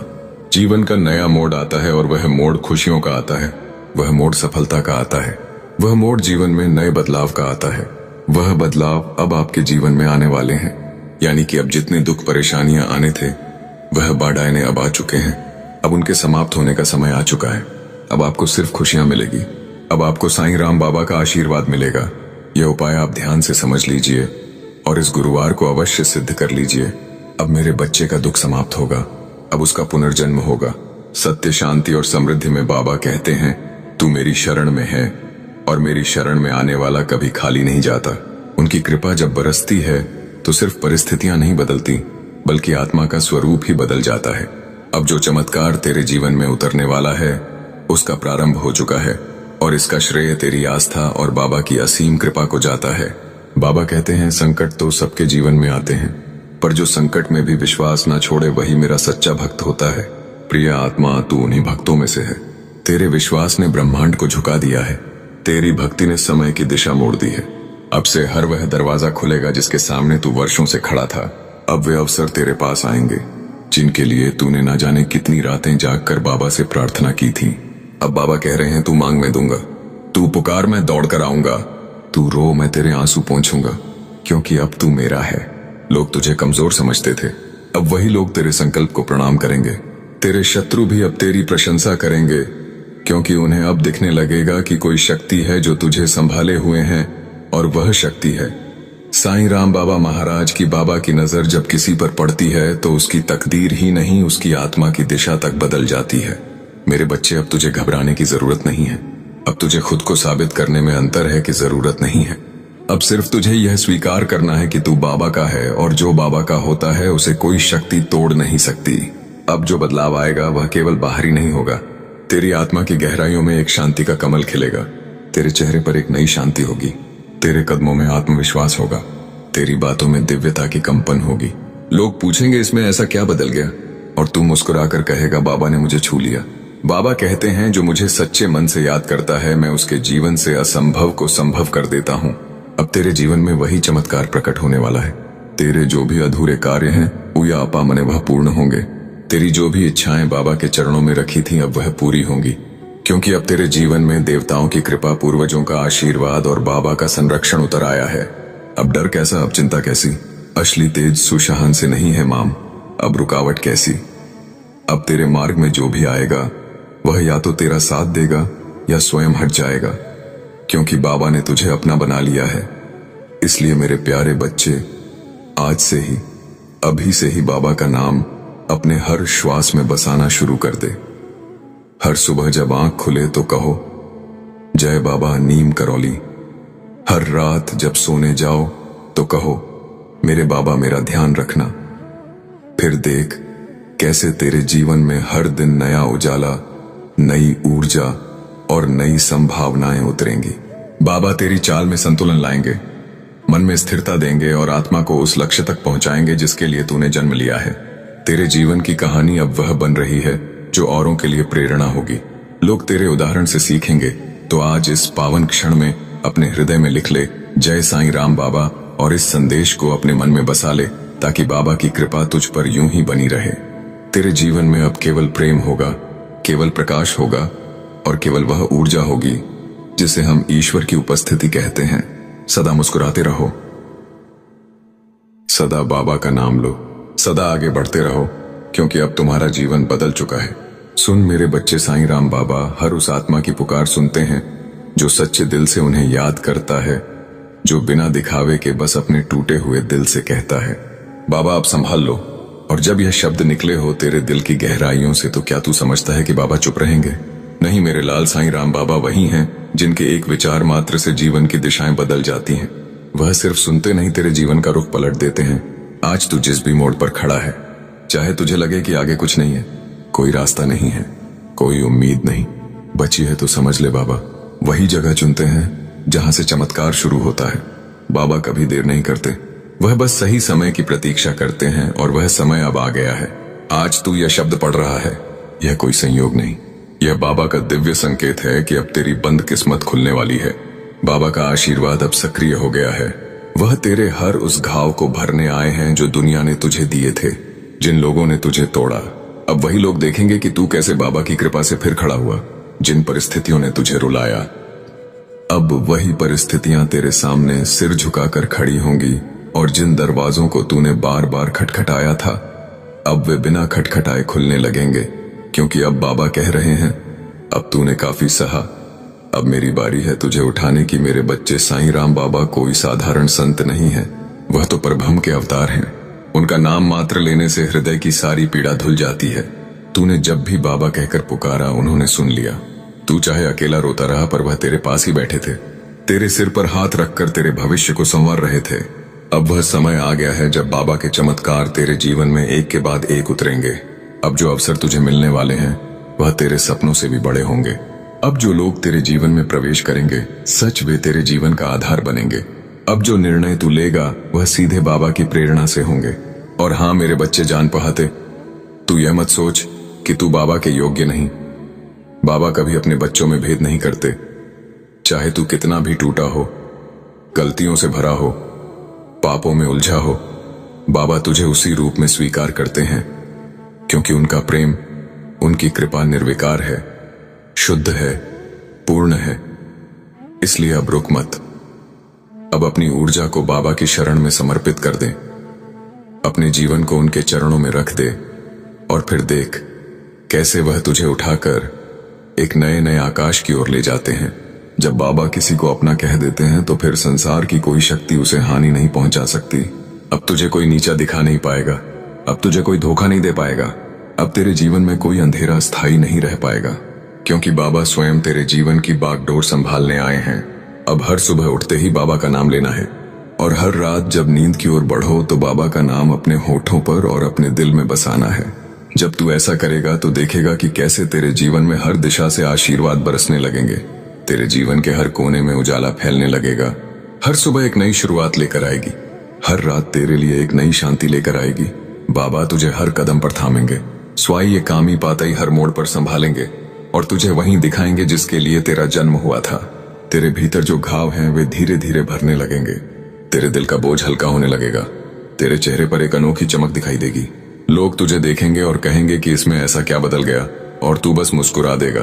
जीवन का नया मोड़ आता है और वह मोड़ खुशियों का आता है, वह मोड़ सफलता का आता है, वह मोड़ जीवन में नए बदलाव का आता है। वह बदलाव अब आपके जीवन में आने वाले हैं। यानी कि अब जितने दुख परेशानियां आने थे वह बाढ़ाने अब आ चुके हैं। अब उनके समाप्त होने का समय आ चुका है। अब आपको सिर्फ खुशियां मिलेगी। अब आपको साईं राम बाबा का आशीर्वाद मिलेगा। यह उपाय आप ध्यान से समझ लीजिए और इस गुरुवार को अवश्य सिद्ध कर लीजिए। अब मेरे बच्चे का दुख समाप्त होगा, अब उसका पुनर्जन्म होगा। सत्य, शांति और समृद्धि में बाबा कहते हैं, तू मेरी शरण में है और मेरी शरण में आने वाला कभी खाली नहीं जाता। उनकी कृपा जब बरसती है तो सिर्फ परिस्थितियां नहीं बदलती, बल्कि आत्मा का स्वरूप ही बदल जाता है। अब जो चमत्कार तेरे जीवन में उतरने वाला है उसका प्रारंभ हो चुका है और इसका श्रेय तेरी आस्था और बाबा की असीम कृपा को जाता है। बाबा कहते हैं, संकट तो सबके जीवन में आते हैं, पर जो संकट में भी विश्वास ना छोड़े वही मेरा सच्चा भक्त होता है। प्रिय आत्मा, तू उन्हीं भक्तों में से है। तेरे विश्वास ने ब्रह्मांड को झुका दिया है। तेरी भक्ति ने समय की दिशा मोड़ दी है। अब से हर वह दरवाजा खुलेगा जिसके सामने तू वर्षों से खड़ा था। अब वे अवसर तेरे पास आएंगे जिनके लिए तूने ना जाने कितनी रातें जागकर बाबा से प्रार्थना की थी। अब बाबा कह रहे हैं, तू मांग मैं दूंगा, तू पुकार मैं दौड़ कर आऊंगा, तू रो मैं तेरे आंसू पोंछूंगा, क्योंकि अब तू मेरा है। लोग तुझे कमजोर समझते थे, अब वही लोग तेरे संकल्प को प्रणाम करेंगे। तेरे शत्रु भी अब तेरी प्रशंसा करेंगे, क्योंकि उन्हें अब दिखने लगेगा कि कोई शक्ति है जो तुझे संभाले हुए है, और वह शक्ति है साईं राम बाबा महाराज की। बाबा की नजर जब किसी पर पड़ती है तो उसकी तकदीर ही नहीं, उसकी आत्मा की दिशा तक बदल जाती है। मेरे बच्चे, अब तुझे घबराने की जरूरत नहीं है। अब तुझे खुद को साबित करने में अंतर है कि जरूरत नहीं है। अब सिर्फ तुझे यह स्वीकार करना है कि तू बाबा का है, और जो बाबा का होता है उसे कोई शक्ति तोड़ नहीं सकती। अब जो बदलाव आएगा वह केवल बाहरी नहीं होगा। तेरी आत्मा की गहराइयों में एक शांति का कमल खिलेगा। तेरे चेहरे पर एक नई शांति होगी। तेरे कदमों में आत्मविश्वास होगा। तेरी बातों में दिव्यता की कंपन होगी। लोग पूछेंगे, इसमें ऐसा क्या बदल गया? और तू मुस्कुराकर कहेगा, बाबा ने मुझे छू लिया। बाबा कहते हैं, जो मुझे सच्चे मन से याद करता है मैं उसके जीवन से असंभव को संभव कर देता हूँ। अब तेरे जीवन में वही चमत्कार प्रकट होने वाला है। तेरे जो भी अधूरे कार्य हैं उया अपा मने वह पूर्ण होंगे। तेरी जो भी इच्छाएं बाबा के चरणों में रखी थी अब वह पूरी होंगी, क्योंकि अब तेरे जीवन में देवताओं की कृपा, पूर्वजों का आशीर्वाद और बाबा का संरक्षण उतर आया है। अब डर कैसा, अब चिंता कैसी? असली तेज सुशासन से नहीं है माम, अब रुकावट कैसी? अब तेरे मार्ग में जो भी आएगा वह या तो तेरा साथ देगा या स्वयं हट जाएगा, क्योंकि बाबा ने तुझे अपना बना लिया है। इसलिए मेरे प्यारे बच्चे, आज से ही, अभी से ही बाबा का नाम अपने हर श्वास में बसाना शुरू कर दे। हर सुबह जब आंख खुले तो कहो, जय बाबा नीम करौली। हर रात जब सोने जाओ तो कहो, मेरे बाबा मेरा ध्यान रखना। फिर देख कैसे तेरे जीवन में हर दिन नया उजाला, नई ऊर्जा और नई संभावनाएं उतरेंगी। बाबा तेरी चाल में संतुलन लाएंगे, मन में स्थिरता देंगे और आत्मा को उस लक्ष्य तक पहुंचाएंगे जिसके लिए तूने जन्म लिया है। तेरे जीवन की कहानी अब वह बन रही है जो औरों के लिए प्रेरणा होगी। लोग तेरे उदाहरण से सीखेंगे। तो आज इस पावन क्षण में अपने हृदय में लिख ले, जय साईं राम बाबा, और इस संदेश को अपने मन में बसा ले ताकि बाबा की कृपा तुझ पर यूं ही बनी रहे। तेरे जीवन में अब केवल प्रेम होगा, केवल प्रकाश होगा और केवल वह ऊर्जा होगी जिसे हम ईश्वर की उपस्थिति कहते हैं। सदा मुस्कुराते रहो, सदा बाबा का नाम लो, सदा आगे बढ़ते रहो, क्योंकि अब तुम्हारा जीवन बदल चुका है। सुन मेरे बच्चे, साईं राम बाबा हर उस आत्मा की पुकार सुनते हैं जो सच्चे दिल से उन्हें याद करता है, जो बिना दिखावे के बस अपने टूटे हुए दिल से कहता है, बाबा अब संभाल लो। और जब यह शब्द निकले हो तेरे दिल की गहराइयों से, तो क्या तू समझता है कि बाबा चुप रहेंगे? नहीं मेरे लाल, साईं राम बाबा वही हैं जिनके एक विचार मात्र से जीवन की दिशाएं बदल जाती हैं। वह सिर्फ सुनते नहीं, तेरे जीवन का रुख पलट देते हैं। आज तू जिस भी मोड़ पर खड़ा है, चाहे तुझे लगे कि आगे कुछ नहीं है, कोई रास्ता नहीं है, कोई उम्मीद नहीं बची है, तो समझ ले बाबा वही जगह चुनते हैं जहां से चमत्कार शुरू होता है। बाबा कभी देर नहीं करते, वह बस सही समय की प्रतीक्षा करते हैं और वह समय अब आ गया है। आज तू यह शब्द पढ़ रहा है, यह कोई संयोग नहीं, यह बाबा का दिव्य संकेत है कि अब तेरी बंद किस्मत खुलने वाली है। बाबा का आशीर्वाद अब सक्रिय हो गया है। वह तेरे हर उस घाव को भरने आए हैं जो दुनिया ने तुझे दिए थे, जिन लोगों ने तुझे तोड़ा। अब वही लोग देखेंगे कि तू कैसे बाबा की कृपा से फिर खड़ा हुआ। जिन परिस्थितियों ने तुझे रुलाया, अब वही परिस्थितियां तेरे सामने सिर झुकाकर खड़ी होंगी, और जिन दरवाजों को तूने बार बार खटखटाया था, अब वे बिना खटखटाए खुलने लगेंगे, क्योंकि अब बाबा कह रहे हैं, अब तूने काफी सहा, अब मेरी बारी है तुझे उठाने की। मेरे बच्चे, साईं राम बाबा कोई साधारण संत नहीं है, वह तो परब्रह्म के अवतार हैं। उनका नाम मात्र लेने से हृदय की सारी पीड़ा धुल जाती है। तूने जब भी बाबा कहकर पुकारा, उन्होंने सुन लिया। तू चाहे अकेला रोता रहा, पर वह तेरे पास ही बैठे थे, तेरे सिर पर हाथ रखकर तेरे भविष्य को संवार रहे थे। अब वह समय आ गया है जब बाबा के चमत्कार तेरे जीवन में एक के बाद एक उतरेंगे। अब जो अवसर तुझे मिलने वाले हैं वह तेरे सपनों से भी बड़े होंगे। अब जो लोग तेरे जीवन में प्रवेश करेंगे, सच वे तेरे जीवन का आधार बनेंगे। अब जो निर्णय तू लेगा वह सीधे बाबा की प्रेरणा से होंगे। और हाँ मेरे बच्चे जान पहाते, तू यह मत सोच कि तू बाबा के योग्य नहीं। बाबा कभी अपने बच्चों में भेद नहीं करते। चाहे तू कितना भी टूटा हो, गलतियों से भरा हो, पापों में उलझा हो, बाबा तुझे उसी रूप में स्वीकार करते हैं, क्योंकि उनका प्रेम, उनकी कृपा निर्विकार है, शुद्ध है, पूर्ण है। इसलिए अब रुक मत। अब अपनी ऊर्जा को बाबा की शरण में समर्पित कर दे, अपने जीवन को उनके चरणों में रख दे, और फिर देख कैसे वह तुझे उठाकर एक नए नए आकाश की ओर ले जाते हैं। जब बाबा किसी को अपना कह देते हैं तो फिर संसार की कोई शक्ति उसे हानि नहीं पहुंचा सकती। अब तुझे कोई नीचा दिखा नहीं पाएगा, अब तुझे कोई धोखा नहीं दे पाएगा, अब तेरे जीवन में कोई अंधेरा स्थायी नहीं रह पाएगा, क्योंकि बाबा स्वयं तेरे जीवन की बागडोर संभालने आए हैं। अब हर सुबह उठते ही बाबा का नाम लेना है, और हर रात जब नींद की ओर बढ़ो तो बाबा का नाम अपने होठों पर और अपने दिल में बसाना है। जब तू ऐसा करेगा तो देखेगा कि कैसे तेरे जीवन में हर दिशा से आशीर्वाद बरसने लगेंगे, तेरे जीवन के हर कोने में उजाला फैलने लगेगा। हर सुबह एक नई शुरुआत लेकर आएगी, हर रात तेरे लिए एक नई शांति लेकर आएगी। बाबा तुझे हर कदम पर थामेंगे, स्वाई ये कामी पाताई हर मोड़ पर संभालेंगे, और तुझे वहीं दिखाएंगे जिसके लिए तेरा जन्म हुआ था। तेरे भीतर जो घाव हैं वे धीरे धीरे भरने लगेंगे, तेरे दिल का बोझ हल्का होने लगेगा, तेरे चेहरे पर एक अनोखी चमक दिखाई देगी। लोग तुझे देखेंगे और कहेंगे कि इसमें ऐसा क्या बदल गया, और तू बस मुस्कुरा देगा,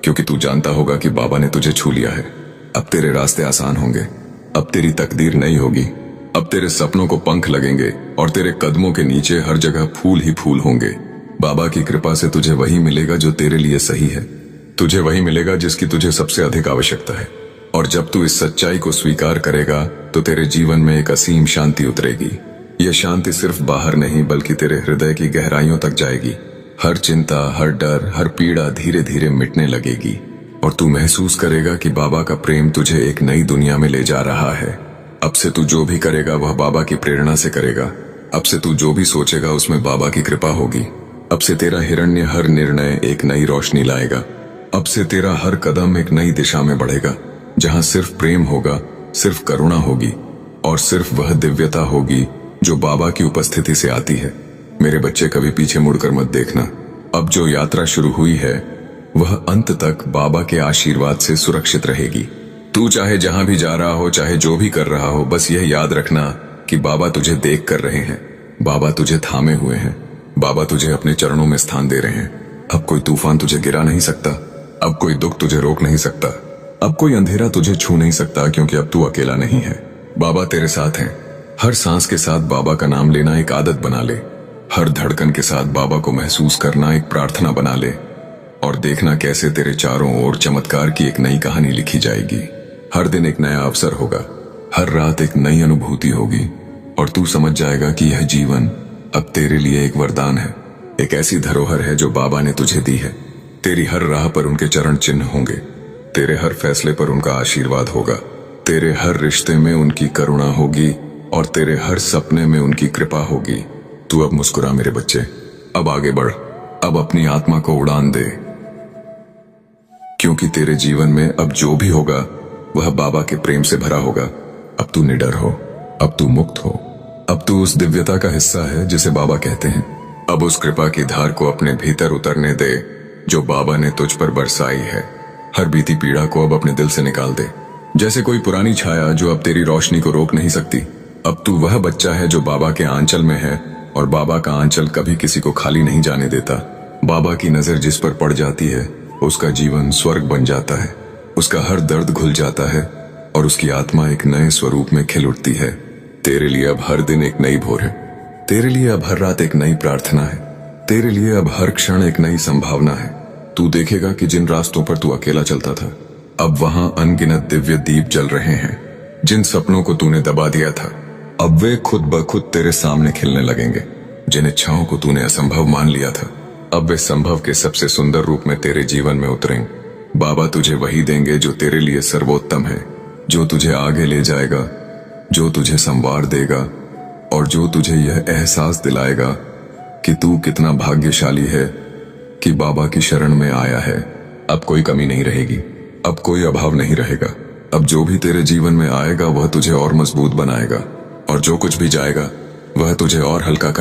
क्योंकि तू जानता होगा कि बाबा ने तुझे छू लिया है। अब तेरे रास्ते आसान होंगे, अब तेरी तकदीर नई होगी, अब तेरे सपनों को पंख लगेंगे, और तेरे कदमों के नीचे हर जगह फूल ही फूल होंगे। बाबा की कृपा से तुझे वही मिलेगा जो तेरे लिए सही है, तुझे वही मिलेगा जिसकी तुझे सबसे अधिक आवश्यकता है। और जब तू इस सच्चाई को स्वीकार करेगा तो तेरे जीवन में एक असीम शांति उतरेगी। यह शांति सिर्फ बाहर नहीं बल्कि तेरे हृदय की गहराइयों तक जाएगी। हर चिंता, हर डर, हर पीड़ा धीरे धीरे मिटने लगेगी, और तू महसूस करेगा कि बाबा का प्रेम तुझे एक नई दुनिया में ले जा रहा है। अब से तू जो भी करेगा वह बाबा की प्रेरणा से करेगा। अब से तू जो भी सोचेगा उसमें बाबा की कृपा होगी। अब से तेरा हिरण्य हर निर्णय एक नई रोशनी लाएगा। अब से तेरा हर कदम एक नई दिशा में बढ़ेगा, जहां सिर्फ प्रेम होगा, सिर्फ करुणा होगी और सिर्फ वह दिव्यता होगी जो बाबा की उपस्थिति से आती है। मेरे बच्चे, कभी पीछे मुड़कर मत देखना। अब जो यात्रा शुरू हुई है वह अंत तक बाबा के आशीर्वाद से सुरक्षित रहेगी। तू चाहे जहां भी जा रहा हो, चाहे जो भी कर रहा हो, बस यह याद रखना कि बाबा तुझे देख कर रहे हैं, बाबा तुझे थामे हुए हैं, बाबा तुझे अपने चरणों में स्थान दे रहे हैं। अब कोई तूफान तुझे गिरा नहीं सकता, अब कोई दुख तुझे रोक नहीं सकता, अब कोई अंधेरा तुझे छू नहीं सकता, क्योंकि अब तू अकेला नहीं है। बाबा तेरे साथ हैं। हर सांस के साथ बाबा का नाम लेना एक आदत बना ले। हर धड़कन के साथ बाबा को महसूस करना एक प्रार्थना बना ले, और देखना कैसे तेरे चारों ओर चमत्कार की एक नई कहानी लिखी जाएगी। हर दिन एक नया अवसर होगा, हर रात एक नई अनुभूति होगी, और तू समझ जाएगा कि यह जीवन अब तेरे लिए एक वरदान है, एक ऐसी धरोहर है जो बाबा ने तुझे दी है। तेरी हर राह पर उनके चरण चिन्ह होंगे, तेरे हर फैसले पर उनका आशीर्वाद होगा, तेरे हर रिश्ते में उनकी करुणा होगी और तेरे हर सपने में उनकी कृपा होगी। तू अब मुस्कुरा मेरे बच्चे, अब आगे बढ़, अब अपनी आत्मा को उड़ान दे, क्योंकि तेरे जीवन में अब जो भी होगा वह बाबा के प्रेम से भरा होगा। अब तू निडर हो, अब तू मुक्त हो, अब तू उस दिव्यता का हिस्सा है जिसे बाबा कहते हैं। अब उस कृपा की धार को अपने भीतर उतरने दे जो बाबा ने तुझ पर बरसाई है। हर बीती पीड़ा को अब अपने दिल से निकाल दे, जैसे कोई पुरानी छाया जो अब तेरी रोशनी को रोक नहीं सकती। अब तू वह बच्चा है जो बाबा के आंचल में है, और बाबा का आंचल कभी किसी को खाली नहीं जाने देता। बाबा की नजर जिस पर पड़ जाती है उसका जीवन स्वर्ग बन जाता है, उसका हर दर्द घुल जाता है और उसकी आत्मा एक नए स्वरूप में खिल उठती है। तेरे लिए अब हर दिन एक नई भोर है, तेरे लिए अब हर रात एक नई प्रार्थना है, तेरे लिए अब हर क्षण एक नई संभावना है। तू देखेगा कि जिन रास्तों पर तू अकेला चलता था, अब वहां अनगिनत दिव्य दीप जल रहे हैं। जिन सपनों को तूने दबा दिया था, अब वे खुद ब खुद तेरे सामने खिलने लगेंगे। जिन इच्छाओं को तूने असंभव मान लिया था, अब वे संभव के सबसे सुंदर रूप में तेरे जीवन में उतरेंगे। बाबा तुझे वही देंगे जो तेरे लिए सर्वोत्तम है, जो तुझे आगे ले जाएगा, जो तुझे संवार देगा और जो तुझे यह एहसास दिलाएगा कि तू कितना भाग्यशाली है कि बाबा की शरण में आया है। अब कोई कमी नहीं रहेगी, अब कोई अभाव नहीं रहेगा। अब जो भी तेरे जीवन में आएगा वह तुझे और मजबूत बनाएगा, और जो कुछ भी जाएगा वह तुझे और हल्का